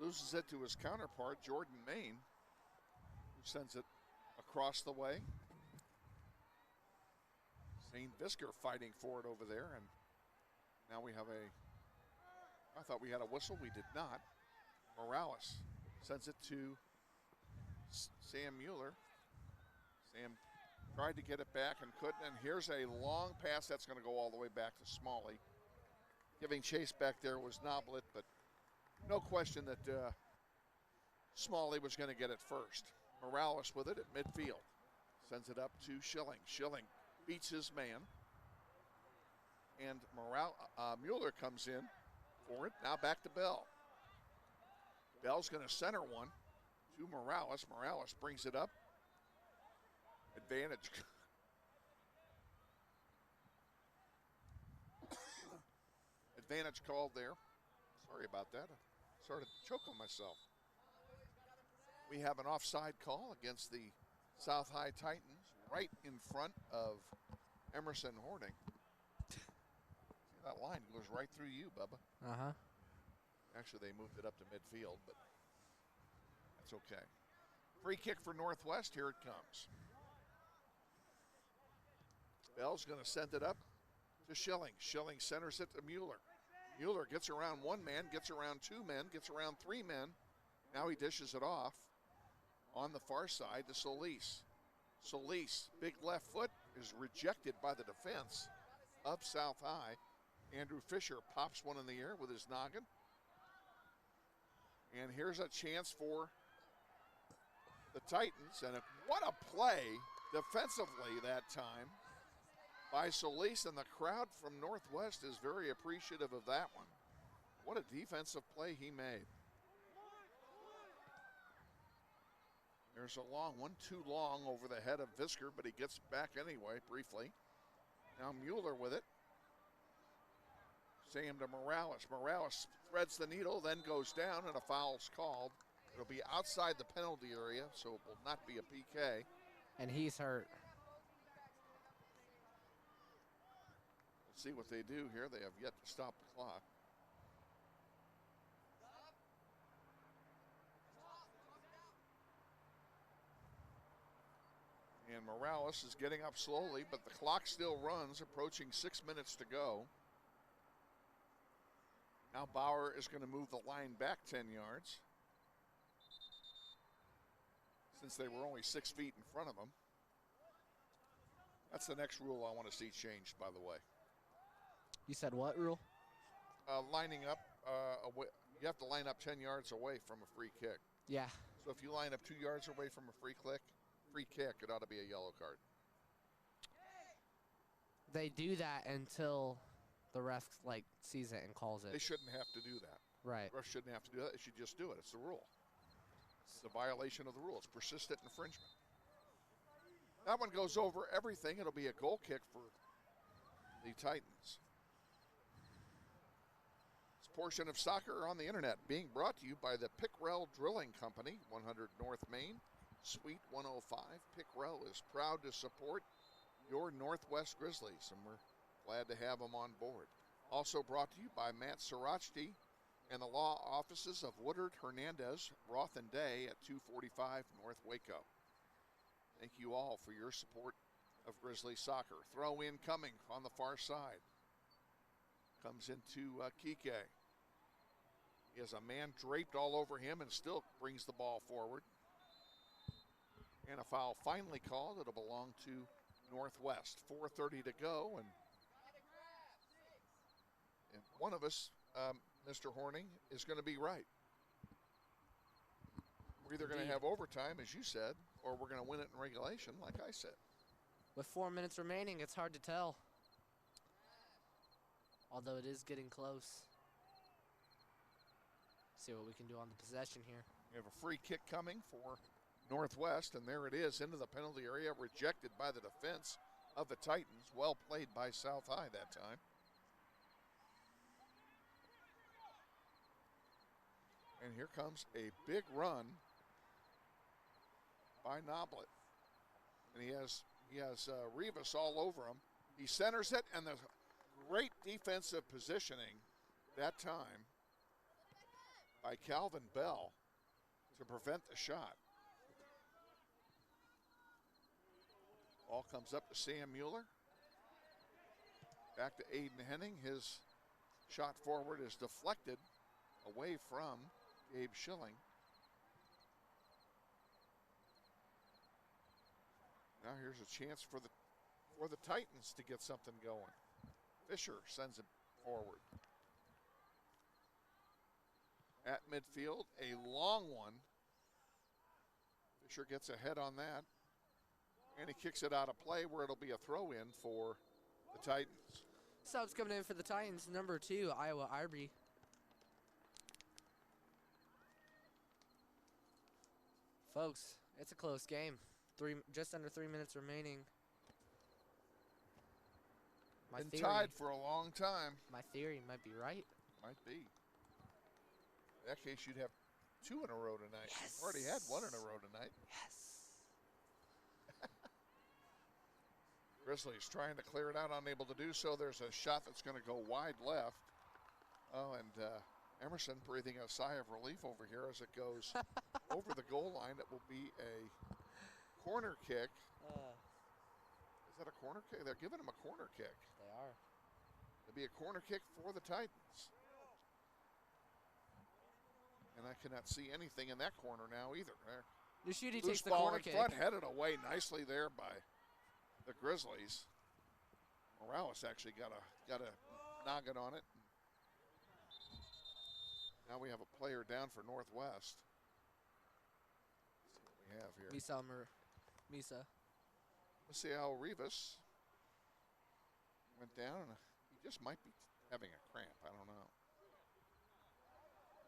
loses it to his counterpart, Jordan Main, who sends it across the way. Zane Visker fighting for it over there, and now we have I thought we had a whistle, we did not. Morales sends it to Sam Mueller. Sam tried to get it back and couldn't, and here's a long pass that's going to go all the way back to Smalley. Giving chase back there was Noblet, but no question that Smalley was going to get it first. Morales with it at midfield. Sends it up to Schilling. Schilling beats his man. And Mueller comes in for it. Now back to Bell. Bell's going to center one to Morales. Morales brings it up. Advantage. Advantage called there. Sorry about that. I started to choke on myself. We have an offside call against the South High Titans right in front of Emerson Hording. See, that line goes right through you, Bubba. Actually, they moved it up to midfield, but that's okay. Free kick for Northwest. Here it comes. Bell's going to send it up to Schilling. Schilling centers it to Mueller. Mueller gets around one man, gets around two men, gets around three men. Now he dishes it off on the far side to Solis. Solis, big left foot, is rejected by the defense of South High. Andrew Fisher pops one in the air with his noggin. And here's a chance for the Titans. And what a play defensively that time by Solis, and the crowd from Northwest is very appreciative of that one. What a defensive play he made. There's a long one, too long over the head of Visker, but he gets back anyway, briefly. Now Mueller with it. Sam to Morales. Morales threads the needle, then goes down, and a foul's called. It'll be outside the penalty area, so it will not be a PK. And he's hurt. Let's see what they do here. They have yet to stop the clock. And Morales is getting up slowly, but the clock still runs, approaching 6 minutes to go. Now Bauer is going to move the line back 10 yards, since they were only 6 feet in front of him. That's the next rule I want to see changed, by the way. You said what rule? Lining up, away, you have to line up 10 yards away from a free kick. Yeah. So if you line up 2 yards away from a free kick, it ought to be a yellow card. They do that until the ref sees it and calls it. They shouldn't have to do that. Right. The ref shouldn't have to do that. They should just do it. It's the rule. It's the violation of the rule. It's persistent infringement. That one goes over everything. It'll be a goal kick for the Titans. This portion of soccer on the internet being brought to you by the Pickrell Drilling Company, 100 North Main, Suite 105. Pickrell is proud to support your Northwest Grizzlies, and we're glad to have them on board. Also brought to you by Matt Sarachty and the law offices of Woodard, Hernandez, Roth and Day at 245 North Waco. Thank you all for your support of Grizzly soccer. Throw in coming on the far side. Comes into Kike. He has a man draped all over him and still brings the ball forward. And a foul finally called. It'll belong to Northwest. 4:30 to go, and one of us, Mr. Horning, is going to be right. We're either going to have overtime, as you said, or we're going to win it in regulation, like I said. With 4 minutes remaining, it's hard to tell. Although it is getting close. See what we can do on the possession here. We have a free kick coming for Northwest, and there it is into the penalty area, rejected by the defense of the Titans. Well played by South High that time. And here comes a big run by Noblet. And he has Rivas all over him. He centers it, and the great defensive positioning that time by Calvin Bell to prevent the shot. Ball comes up to Sam Mueller. Back to Aiden Henning. His shot forward is deflected away from Gabe Schilling. Now here's a chance for the Titans to get something going. Fisher sends it forward. At midfield, a long one. Fisher gets ahead on that. And he kicks it out of play where it'll be a throw in for the Titans. Subs coming in for the Titans, number 2, Iowa Ivory. Folks, it's a close game. Just under 3 minutes remaining. Been tied for a long time. My theory might be right. Might be. In that case, you'd have 2 in a row tonight. Yes. You've already had 1 in a row tonight. Yes. Grizzlies trying to clear it out, unable to do so. There's a shot that's going to go wide left. Oh, and Emerson breathing a sigh of relief over here as it goes over the goal line. It will be a corner kick. Is that a corner kick? They're giving him a corner kick. They are. It'll be a corner kick for the Titans. And I cannot see anything in that corner now either. Nishidi Loose takes the ball corner in kick. front, headed away nicely there by the Grizzlies. Morales actually got a noggin on it. Now we have a player down for Northwest. Let's see what we have here. Misa. Maciel Rivas went down, and he just might be having a cramp. I don't know.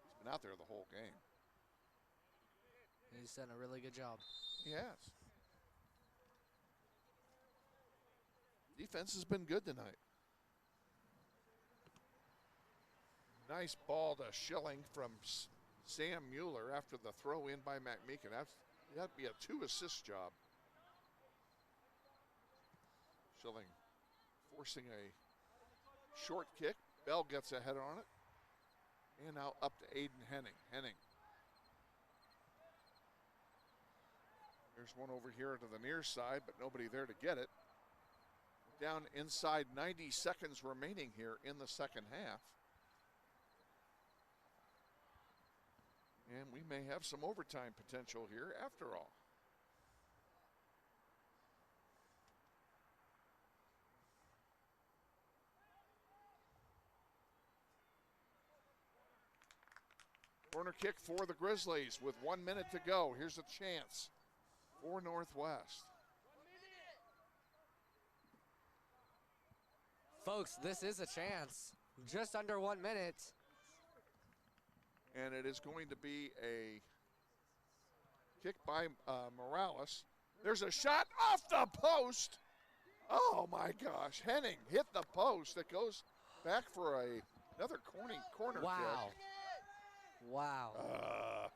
He's been out there the whole game. He's done a really good job. He has. Defense has been good tonight. Nice ball to Schilling from Sam Mueller after the throw in by McMeekin. That'd be a 2-assist job. Schilling forcing a short kick. Bell gets ahead on it. And now up to Aiden Henning. There's one over here to the near side, but nobody there to get it. Down inside, 90 seconds remaining here in the second half. And we may have some overtime potential here after all. Corner kick for the Grizzlies with 1 minute to go. Here's a chance for Northwest. Folks, this is a chance. Just under 1 minute. And it is going to be a kick by Morales. There's a shot off the post. Oh my gosh, Henning hit the post. It goes back for another corner kick. Wow.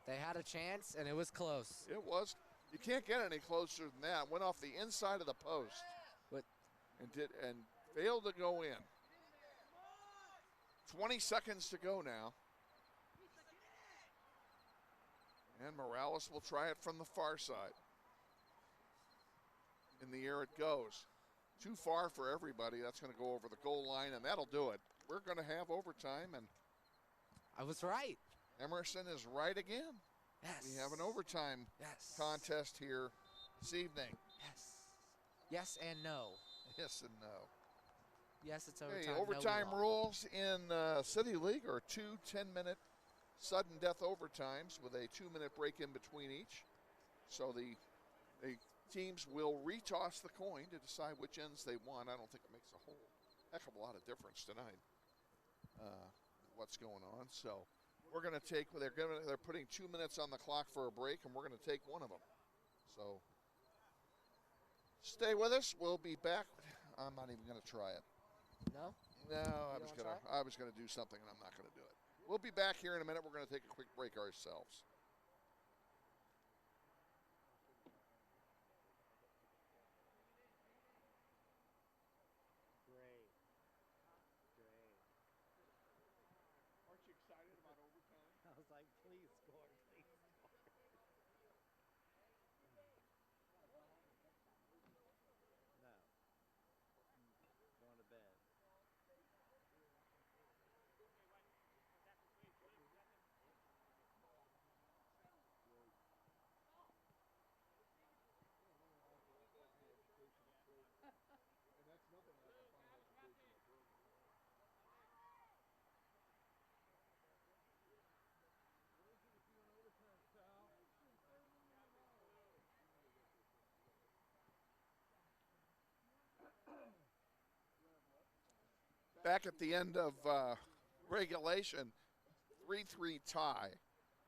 They had a chance, and it was close. It was. You can't get any closer than that. Went off the inside of the post. But and failed to go in. 20 seconds to go now. And Morales will try it from the far side. In the air it goes. Too far for everybody. That's going to go over the goal line, and that'll do it. We're going to have overtime, and I was right. Emerson is right again. Yes. We have an overtime contest here this evening. Yes. Yes and no. Yes and no. Yes, it's Okay, overtime. overtime no, rules in City League are 2 10-minute sudden death overtimes with a 2-minute break in between each. So the teams will retoss the coin to decide which ends they want. I don't think it makes a whole heck of a lot of difference tonight. What's going on? So we're going to take. They're putting 2 minutes on the clock for a break, and we're going to take one of them. So stay with us. We'll be back. I'm not even going to try it. No. No, I was going to do something, and I'm not going to do it. We'll be back here in a minute. We're going to take a quick break ourselves. Great. Aren't you excited about overtime? I was like, please score, please score. No. Going to bed. And that's nothing like a fine educational program. Back at the end of regulation, 3-3 tie.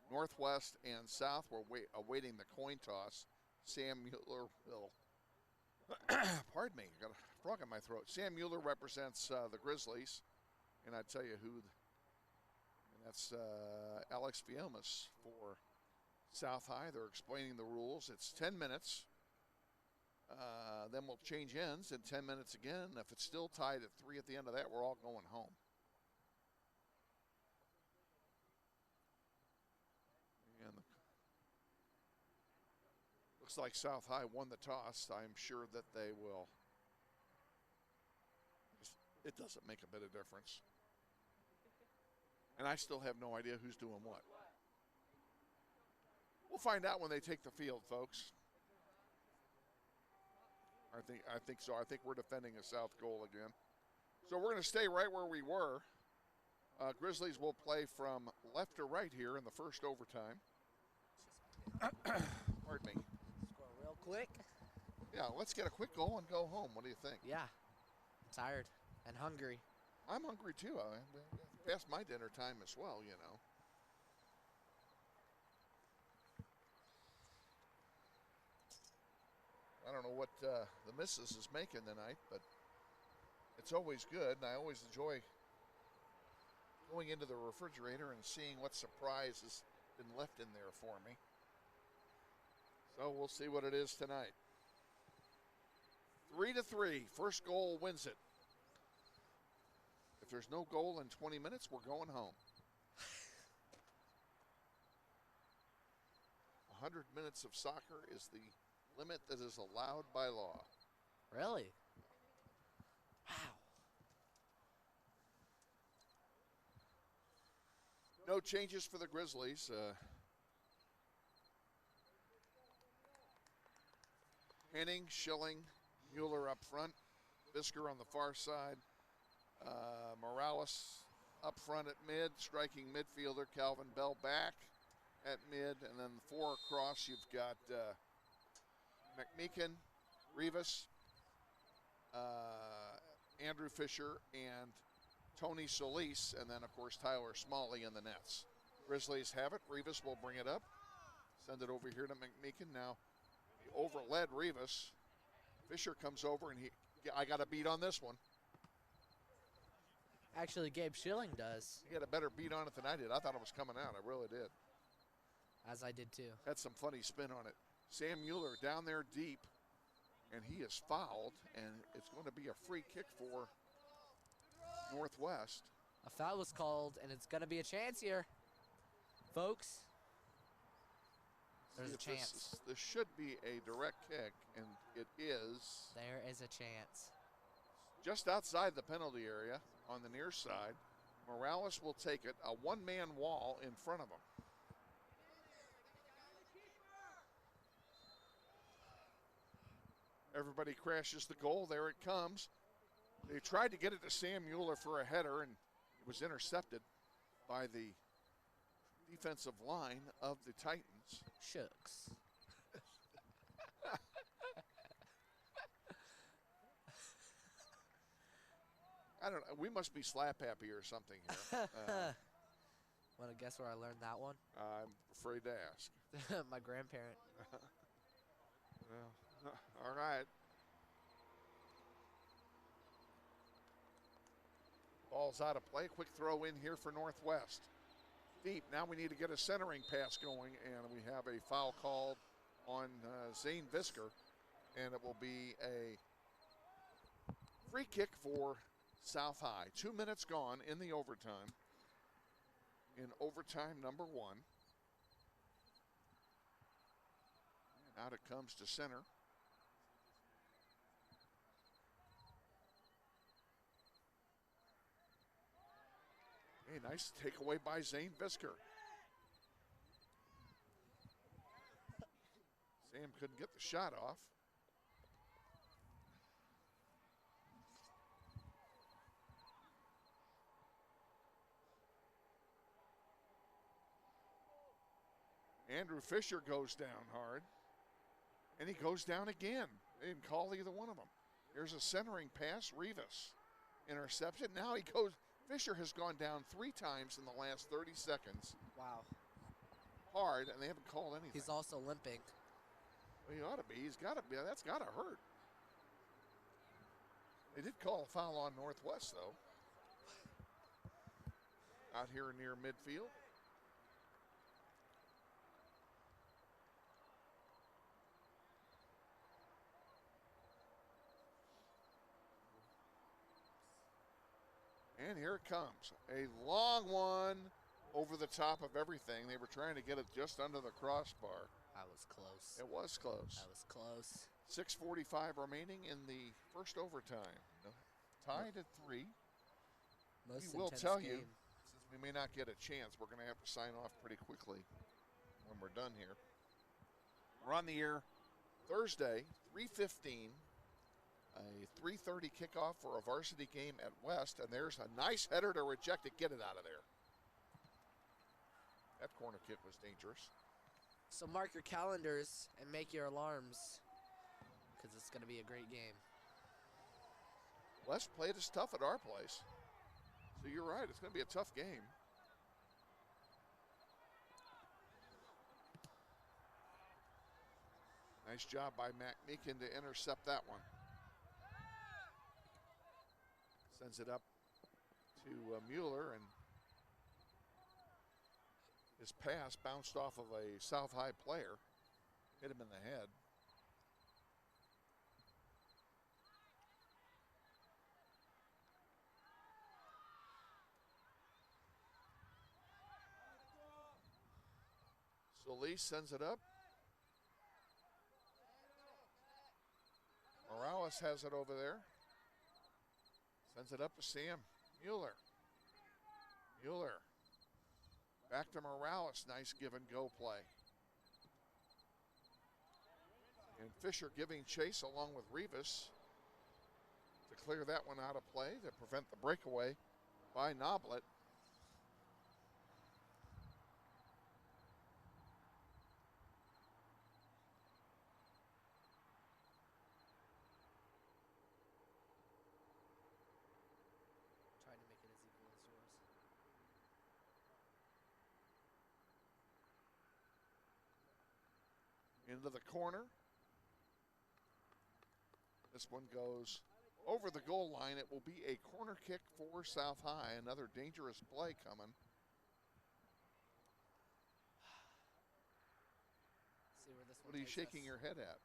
Northwest and South were awaiting the coin toss. Sam Mueller will, pardon me, got a frog in my throat. Sam Mueller represents the Grizzlies, and I tell you who, and that's Alex Fiomas for South High. They're explaining the rules. It's 10 minutes. Then we'll change ends in 10 minutes again. If it's still tied at 3 at the end of that, we're all going home. And looks like South High won the toss. I'm sure that they will. It doesn't make a bit of difference. And I still have no idea who's doing what. We'll find out when they take the field, folks. I think so. I think we're defending a South goal again. So we're going to stay right where we were. Grizzlies will play from left to right here in the first overtime. Pardon me. Score real quick. Yeah, let's get a quick goal and go home. What do you think? Yeah. I'm tired and hungry. I'm hungry too. Past my dinner time as well, you know. I don't know what the missus is making tonight, but it's always good, and I always enjoy going into the refrigerator and seeing what surprise has been left in there for me. So we'll see what it is tonight. 3-3. First goal wins it. If there's no goal in 20 minutes, we're going home. 100 minutes of soccer is the limit that is allowed by law. Really? Wow. No changes for the Grizzlies. Henning, Schilling, Mueller up front. Bisker on the far side. Morales up front at mid. Striking midfielder Calvin Bell back at mid. And then 4 across, you've got McMeekin, Rivas, Andrew Fisher, and Tony Solis, and then, of course, Tyler Smalley in the nets. Grizzlies have it. Rivas will bring it up. Send it over here to McMeekin. Now, he overled Rivas. Fisher comes over, and I got a beat on this one. Actually, Gabe Schilling does. He had a better beat on it than I did. I thought it was coming out. I really did. As I did, too. Had some funny spin on it. Sam Mueller down there deep, and he is fouled, and it's going to be a free kick for Northwest. A foul was called, and it's going to be a chance here. Folks, there's a chance. This should be a direct kick, and it is. There is a chance. Just outside the penalty area on the near side. Morales will take it, a one-man wall in front of him. Everybody crashes the goal. There it comes. They tried to get it to Sam Mueller for a header, and it was intercepted by the defensive line of the Titans. Shucks. I don't know. We must be slap happy or something here. Want to guess where I learned that one? I'm afraid to ask. My grandparent. Well, all right. Ball's out of play. Quick throw in here for Northwest. Deep. Now we need to get a centering pass going, and we have a foul called on Zane Visker, and it will be a free kick for South High. 2 minutes gone in the overtime. In overtime number 1. And out it comes to center. Hey, nice takeaway by Zane Visker. Sam couldn't get the shot off. Andrew Fisher goes down hard. And he goes down again. They didn't call either one of them. Here's a centering pass, Rivas. Interception. Now he goes. Fisher has gone down 3 times in the last 30 seconds. Wow. Hard, and they haven't called anything. He's also limping. Well, he ought to be. He's got to be. That's got to hurt. They did call a foul on Northwest, though. Out here near midfield. And here it comes. A long one over the top of everything. They were trying to get it just under the crossbar. I was close. It was close. I was close. 6:45 remaining in the first overtime. Tied at 3. Most we will intense tell game. you, since we may not get a chance, we're going to have to sign off pretty quickly when we're done here. We're on the air Thursday, 3:15. A 3:30 kickoff for a varsity game at West, and there's a nice header to reject it. Get it out of there. That corner kick was dangerous. So mark your calendars and make your alarms, because it's going to be a great game. West played us tough at our place. So you're right, it's going to be a tough game. Nice job by Mac Meekin to intercept that one. Sends it up to Mueller, and his pass bounced off of a South High player, hit him in the head. Solis sends it up. Morales has it over there. Sends it up to Sam Mueller. Mueller. Back to Morales. Nice give and go play. And Fisher giving chase along with Rivas to clear that one out of play to prevent the breakaway by Noblet. Trying to make it as equal as yours. Into the corner. This one goes over the goal line. It will be a corner kick for South High. Another dangerous play coming. See where this one What are you takes shaking us. your head at?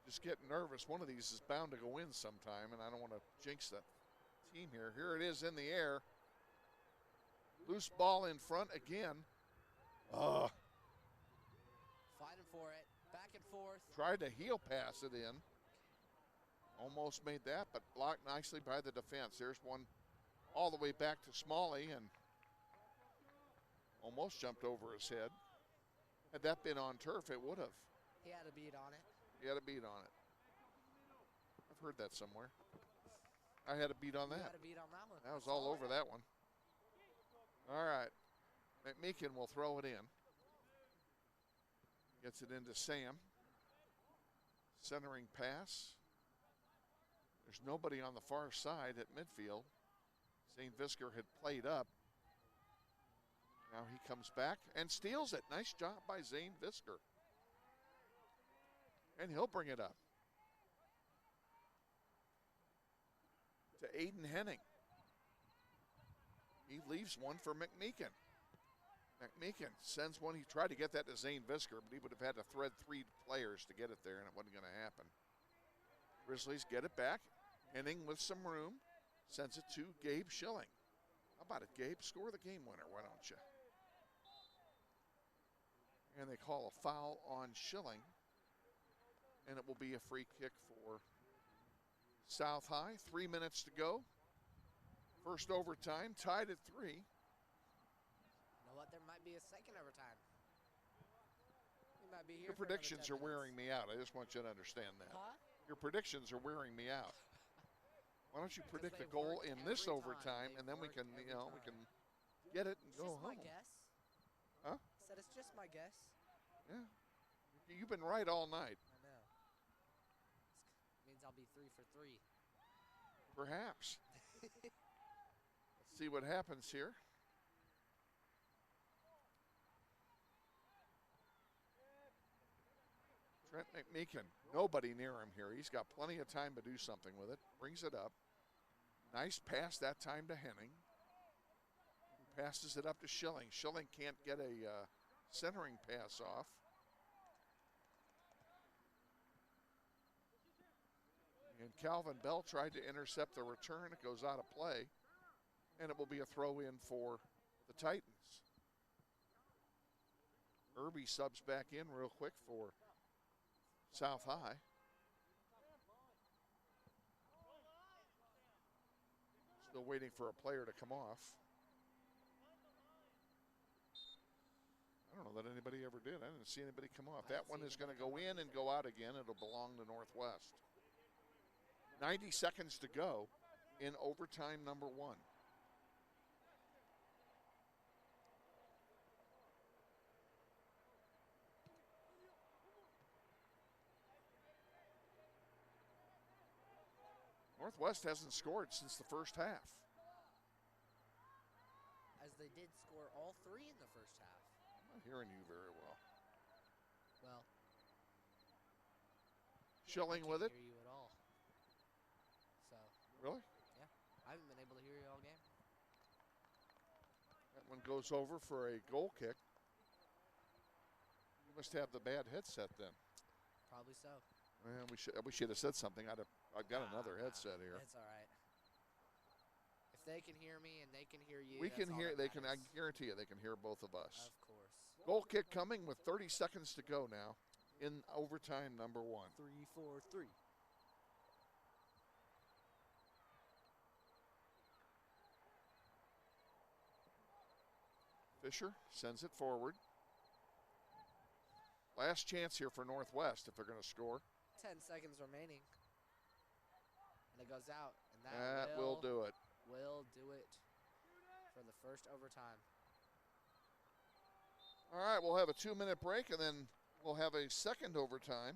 Just getting nervous. One of these is bound to go in sometime, and I don't want to jinx the team here. Here it is in the air. Loose ball in front again. Fighting for it. Back and forth. Tried to heel pass it in. Almost made that, but blocked nicely by the defense. There's one all the way back to Smalley and almost jumped over his head. Had that been on turf, it would have. He had a beat on it. He had a beat on it. I've heard that somewhere. I had a beat on You that. had a beat on that one. I was all over that one. All right. McMeekin will throw it in. Gets it into Sam. Centering pass. There's nobody on the far side at midfield. Zane Visker had played up. Now he comes back and steals it. Nice job by Zane Visker. And he'll bring it up to Aiden Henning. He leaves one for McMeekin. McMeekin sends one. He tried to get that to Zane Visker, but he would have had to thread 3 players to get it there, and it wasn't going to happen. Grizzlies get it back. Henning with some room sends it to Gabe Schilling. How about it, Gabe? Score the game winner, why don't you? And they call a foul on Schilling, and it will be a free kick for South High. 3 minutes to go. First overtime, tied at 3. You know what? There might be a second overtime. We might be here. Your predictions are wearing me out. I just want you to understand that. Huh? Your predictions are wearing me out. Why don't you predict they a goal work in this every time. overtime, They and then we work can, every we time. can get it and It's go just my home. guess. Huh? I said it's just my guess. Yeah. You've been right all night. I know. Means I'll be 3 for 3. Perhaps. Let's see what happens here. Trent McMeekin, nobody near him here. He's got plenty of time to do something with it. Brings it up. Nice pass that time to Henning. Passes it up to Schilling. Schilling can't get a centering pass off. And Calvin Bell tried to intercept the return. It goes out of play. And it will be a throw in for the Titans. Irby subs back in real quick for South High. Still waiting for a player to come off. I don't know that anybody ever did. I didn't see anybody come off. That one is going to go in and go out again. It'll belong to Northwest. 90 seconds to go in overtime number 1. Northwest hasn't scored since the first half. As they did score all 3 in the first half. I'm not hearing you very well. Well, Schilling with I it. can't hear you at all. So, Really? yeah. I haven't been able to hear you all game. That one goes over for a goal kick. You must have the bad headset then. Probably so. Well, we should have said something. I've got another headset here. It's all right. If they can hear me and they can hear you, We that's can all hear. that They can. I matters. guarantee you, they can hear both of us. Of course. Goal kick coming with 30 seconds to go now in overtime number 1. 3 4 3. Fisher sends it forward. Last chance here for Northwest if they're going to score. 10 seconds remaining. And it goes out. And That will do it. Will do it for the first overtime. All right, we'll have a 2-minute break, and then we'll have a second overtime.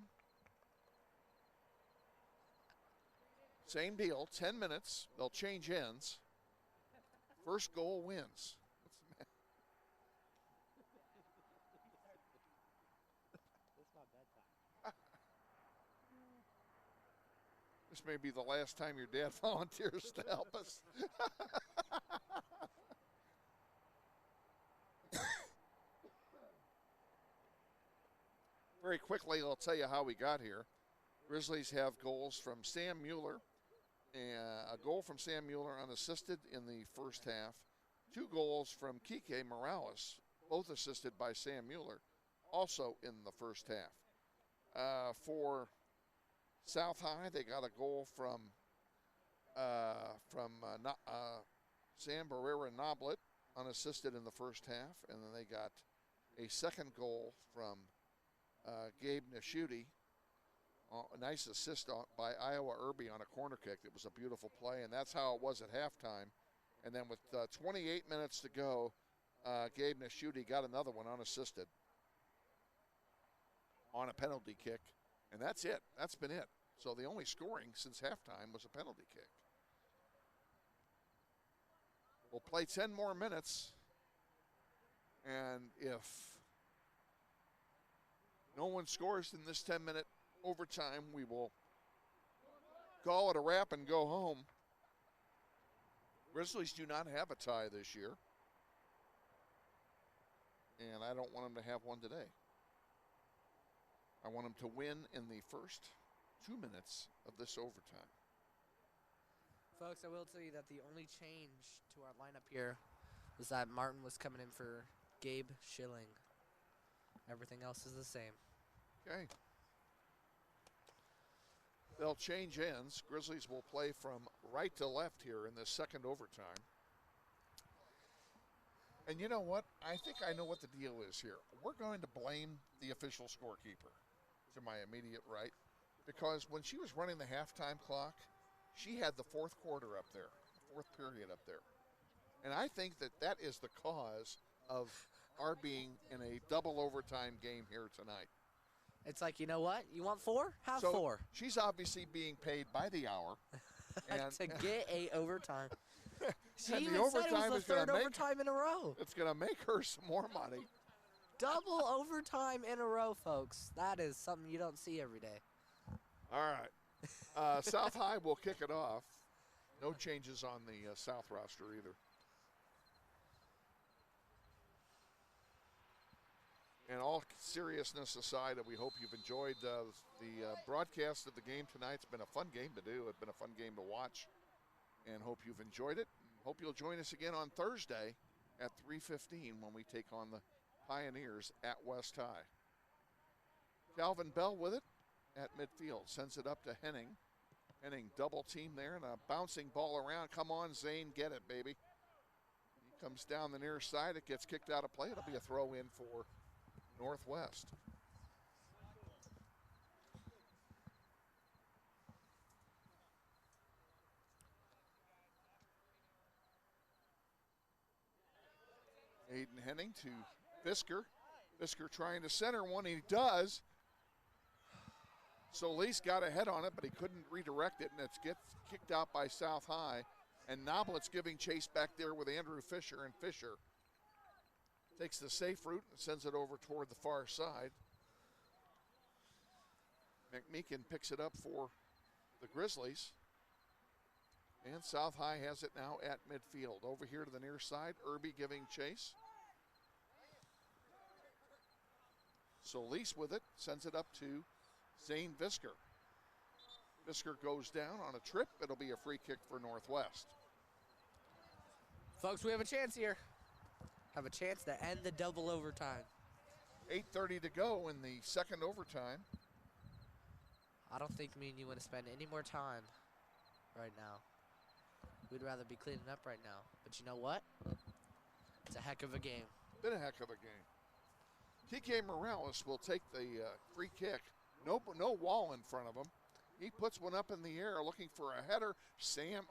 Same deal, 10 minutes. They'll change ends. First goal wins. What's the matter? It's not bedtime. This may be the last time your dad volunteers to help us. Very quickly, I'll tell you how we got here. Grizzlies have goals from Sam Mueller, and a goal from Sam Mueller unassisted in the first half. 2 goals from Kike Morales, both assisted by Sam Mueller, also in the first half. For South High, they got a goal from Sam Barrera Noblet, unassisted in the first half, and then they got a second goal from Gabe Nashuti. A nice assist by Iowa Irby on a corner kick. It was a beautiful play, and that's how it was at halftime. And then with 28 minutes to go, Gabe Nashuti got another one unassisted on a penalty kick, and that's it. That's been it. So the only scoring since halftime was a penalty kick. We'll play 10 more minutes, and if no one scores in this 10-minute overtime, we will call it a wrap and go home. Grizzlies do not have a tie this year, and I don't want them to have one today. I want them to win in the first 2 minutes of this overtime. Folks, I will tell you that the only change to our lineup here was that Martin was coming in for Gabe Schilling. Everything else is the same. Okay. They'll change ends. Grizzlies will play from right to left here in this second overtime. And you know what? I think I know what the deal is here. We're going to blame the official scorekeeper to my immediate right, because when she was running the halftime clock, she had the fourth quarter up there, the fourth period up there. And I think that that is the cause of our being in a double overtime game here tonight. It's like, you know what? You want 4? Have So 4. She's obviously being paid by the hour. And to get a overtime. She and even the said it overtime was is the gonna third make- overtime in a row. It's going to make her some more money. Double overtime in a row, folks. That is something you don't see every day. All right. South High will kick it off. No changes on the South roster either. And all seriousness aside, we hope you've enjoyed the broadcast of the game tonight. It's been a fun game to do. It's been a fun game to watch, and hope you've enjoyed it. Hope you'll join us again on Thursday at 3:15 when we take on the Pioneers at West High. Calvin Bell with it at midfield. Sends it up to Henning. Henning double team there and a bouncing ball around. Come on, Zane, get it, baby. He comes down the near side. It gets kicked out of play. It'll be a throw in for Northwest. Aiden Henning to Fisker. Fisker trying to center one. He does. Solis got ahead on it, but he couldn't redirect it, and it gets kicked out by South High. And Noblet's giving chase back there with Andrew Fisher, and Fisher takes the safe route and sends it over toward the far side. McMeekin picks it up for the Grizzlies. And South High has it now at midfield. Over here to the near side, Irby giving chase. Solis with it, sends it up to Zane Visker. Visker goes down on a trip. It'll be a free kick for Northwest. Folks, we have a chance here. Have a chance to end the double overtime. 8:30 to go in the second overtime. I don't think me and you want to spend any more time right now. We'd rather be cleaning up right now. But you know what? It's a heck of a game. Been a heck of a game. TK Morales will take the free kick. No wall in front of him. He puts one up in the air looking for a header. Sam,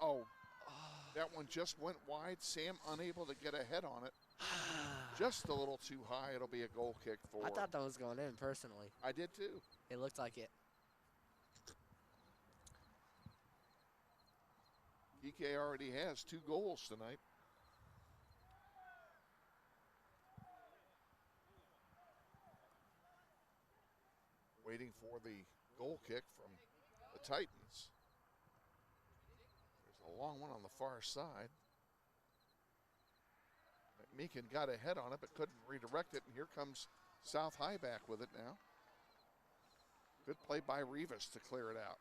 that one just went wide. Sam unable to get a head on it. Just a little too high. It'll be a goal kick for. I thought that was going in personally. I did too. It looked like it. TK already has 2 goals tonight. Waiting for the goal kick from the Titans. There's a long one on the far side. Meekin got a head on it but couldn't redirect it, and here comes South High back with it now. Good play by Rivas to clear it out.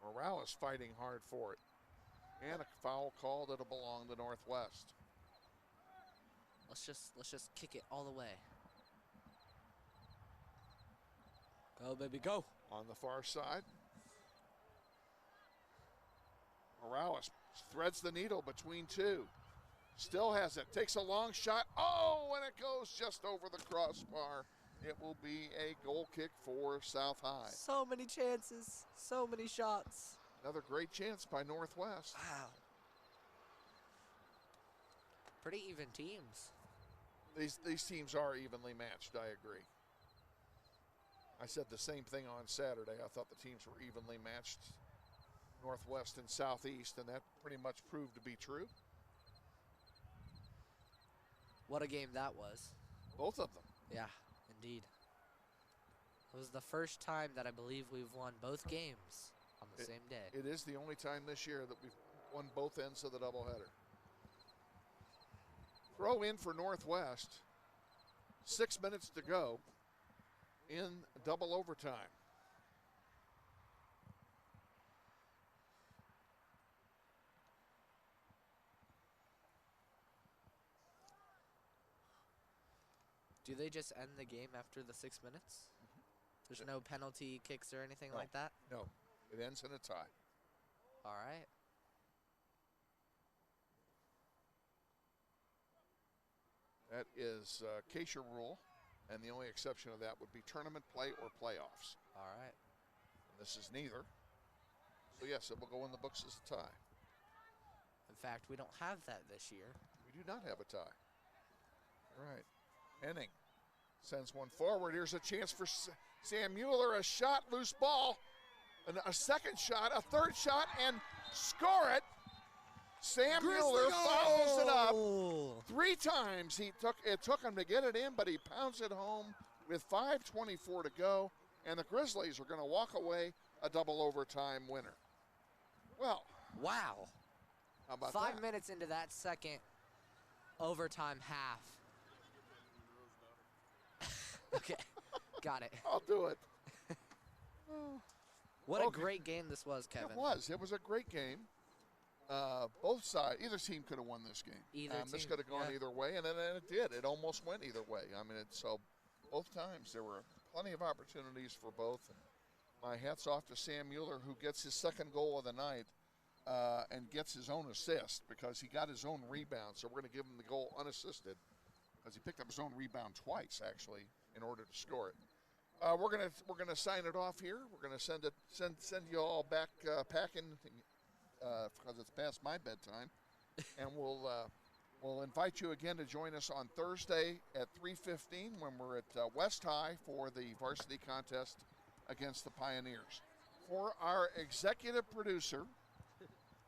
Morales fighting hard for it. And a foul called. It'll belong to Northwest. Let's just kick it all the way. Go, baby, go. On the far side, Morales threads the needle between two. Still has it. Takes a long shot. Oh, and it goes just over the crossbar. It will be a goal kick for South High. So many chances. So many shots. Another great chance by Northwest. Wow. Pretty even teams. These teams are evenly matched, I agree. I said the same thing on Saturday. I thought the teams were evenly matched, Northwest and Southeast, and that pretty much proved to be true. What a game that was. Both of them. Yeah, indeed. It was the first time that I believe we've won both games on the same day. It is the only time this year that we've won both ends of the doubleheader. Throw in for Northwest. 6 minutes to go in double overtime. Do they just end the game after the 6 minutes? There's no penalty kicks or anything like that? No, it ends in a tie. All right. That is Acacia rule, and the only exception of that would be tournament play or playoffs. All right. And this is neither. So yes, it will go in the books as a tie. In fact, we don't have that this year. We do not have a tie. All right. Henning sends one forward. Here's a chance for Sam Mueller. A shot, loose ball. A second shot, a third shot, and score it. Sam Mueller follows it up 3 times. It took him to get it in, but he pounds it home with 5:24 to go, and the Grizzlies are going to walk away a double overtime winner. Well, wow. How about 5 that? minutes into that second overtime half. Okay, got it. I'll do it. What a great game this was, Kevin. It was. It was a great game. Both sides, either team could have won this game. This could have gone either way, and then it did. It almost went either way. I mean, so both times there were plenty of opportunities for both. And my hat's off to Sam Mueller, who gets his second goal of the night and gets his own assist because he got his own rebound. So we're going to give him the goal unassisted because he picked up his own rebound twice, actually, in order to score it. We're gonna sign it off here. We're gonna send you all back packing because it's past my bedtime, and we'll invite you again to join us on Thursday at 3:15 when we're at West High for the varsity contest against the Pioneers. For our executive producer,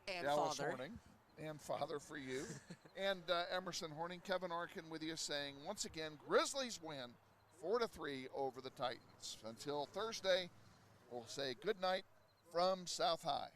and Dallas father. Horning, and father for you, and Emerson Horning, Kevin Arkin with you saying once again, Grizzlies win 4-3 over the Titans. Until Thursday, we'll say good night from South High.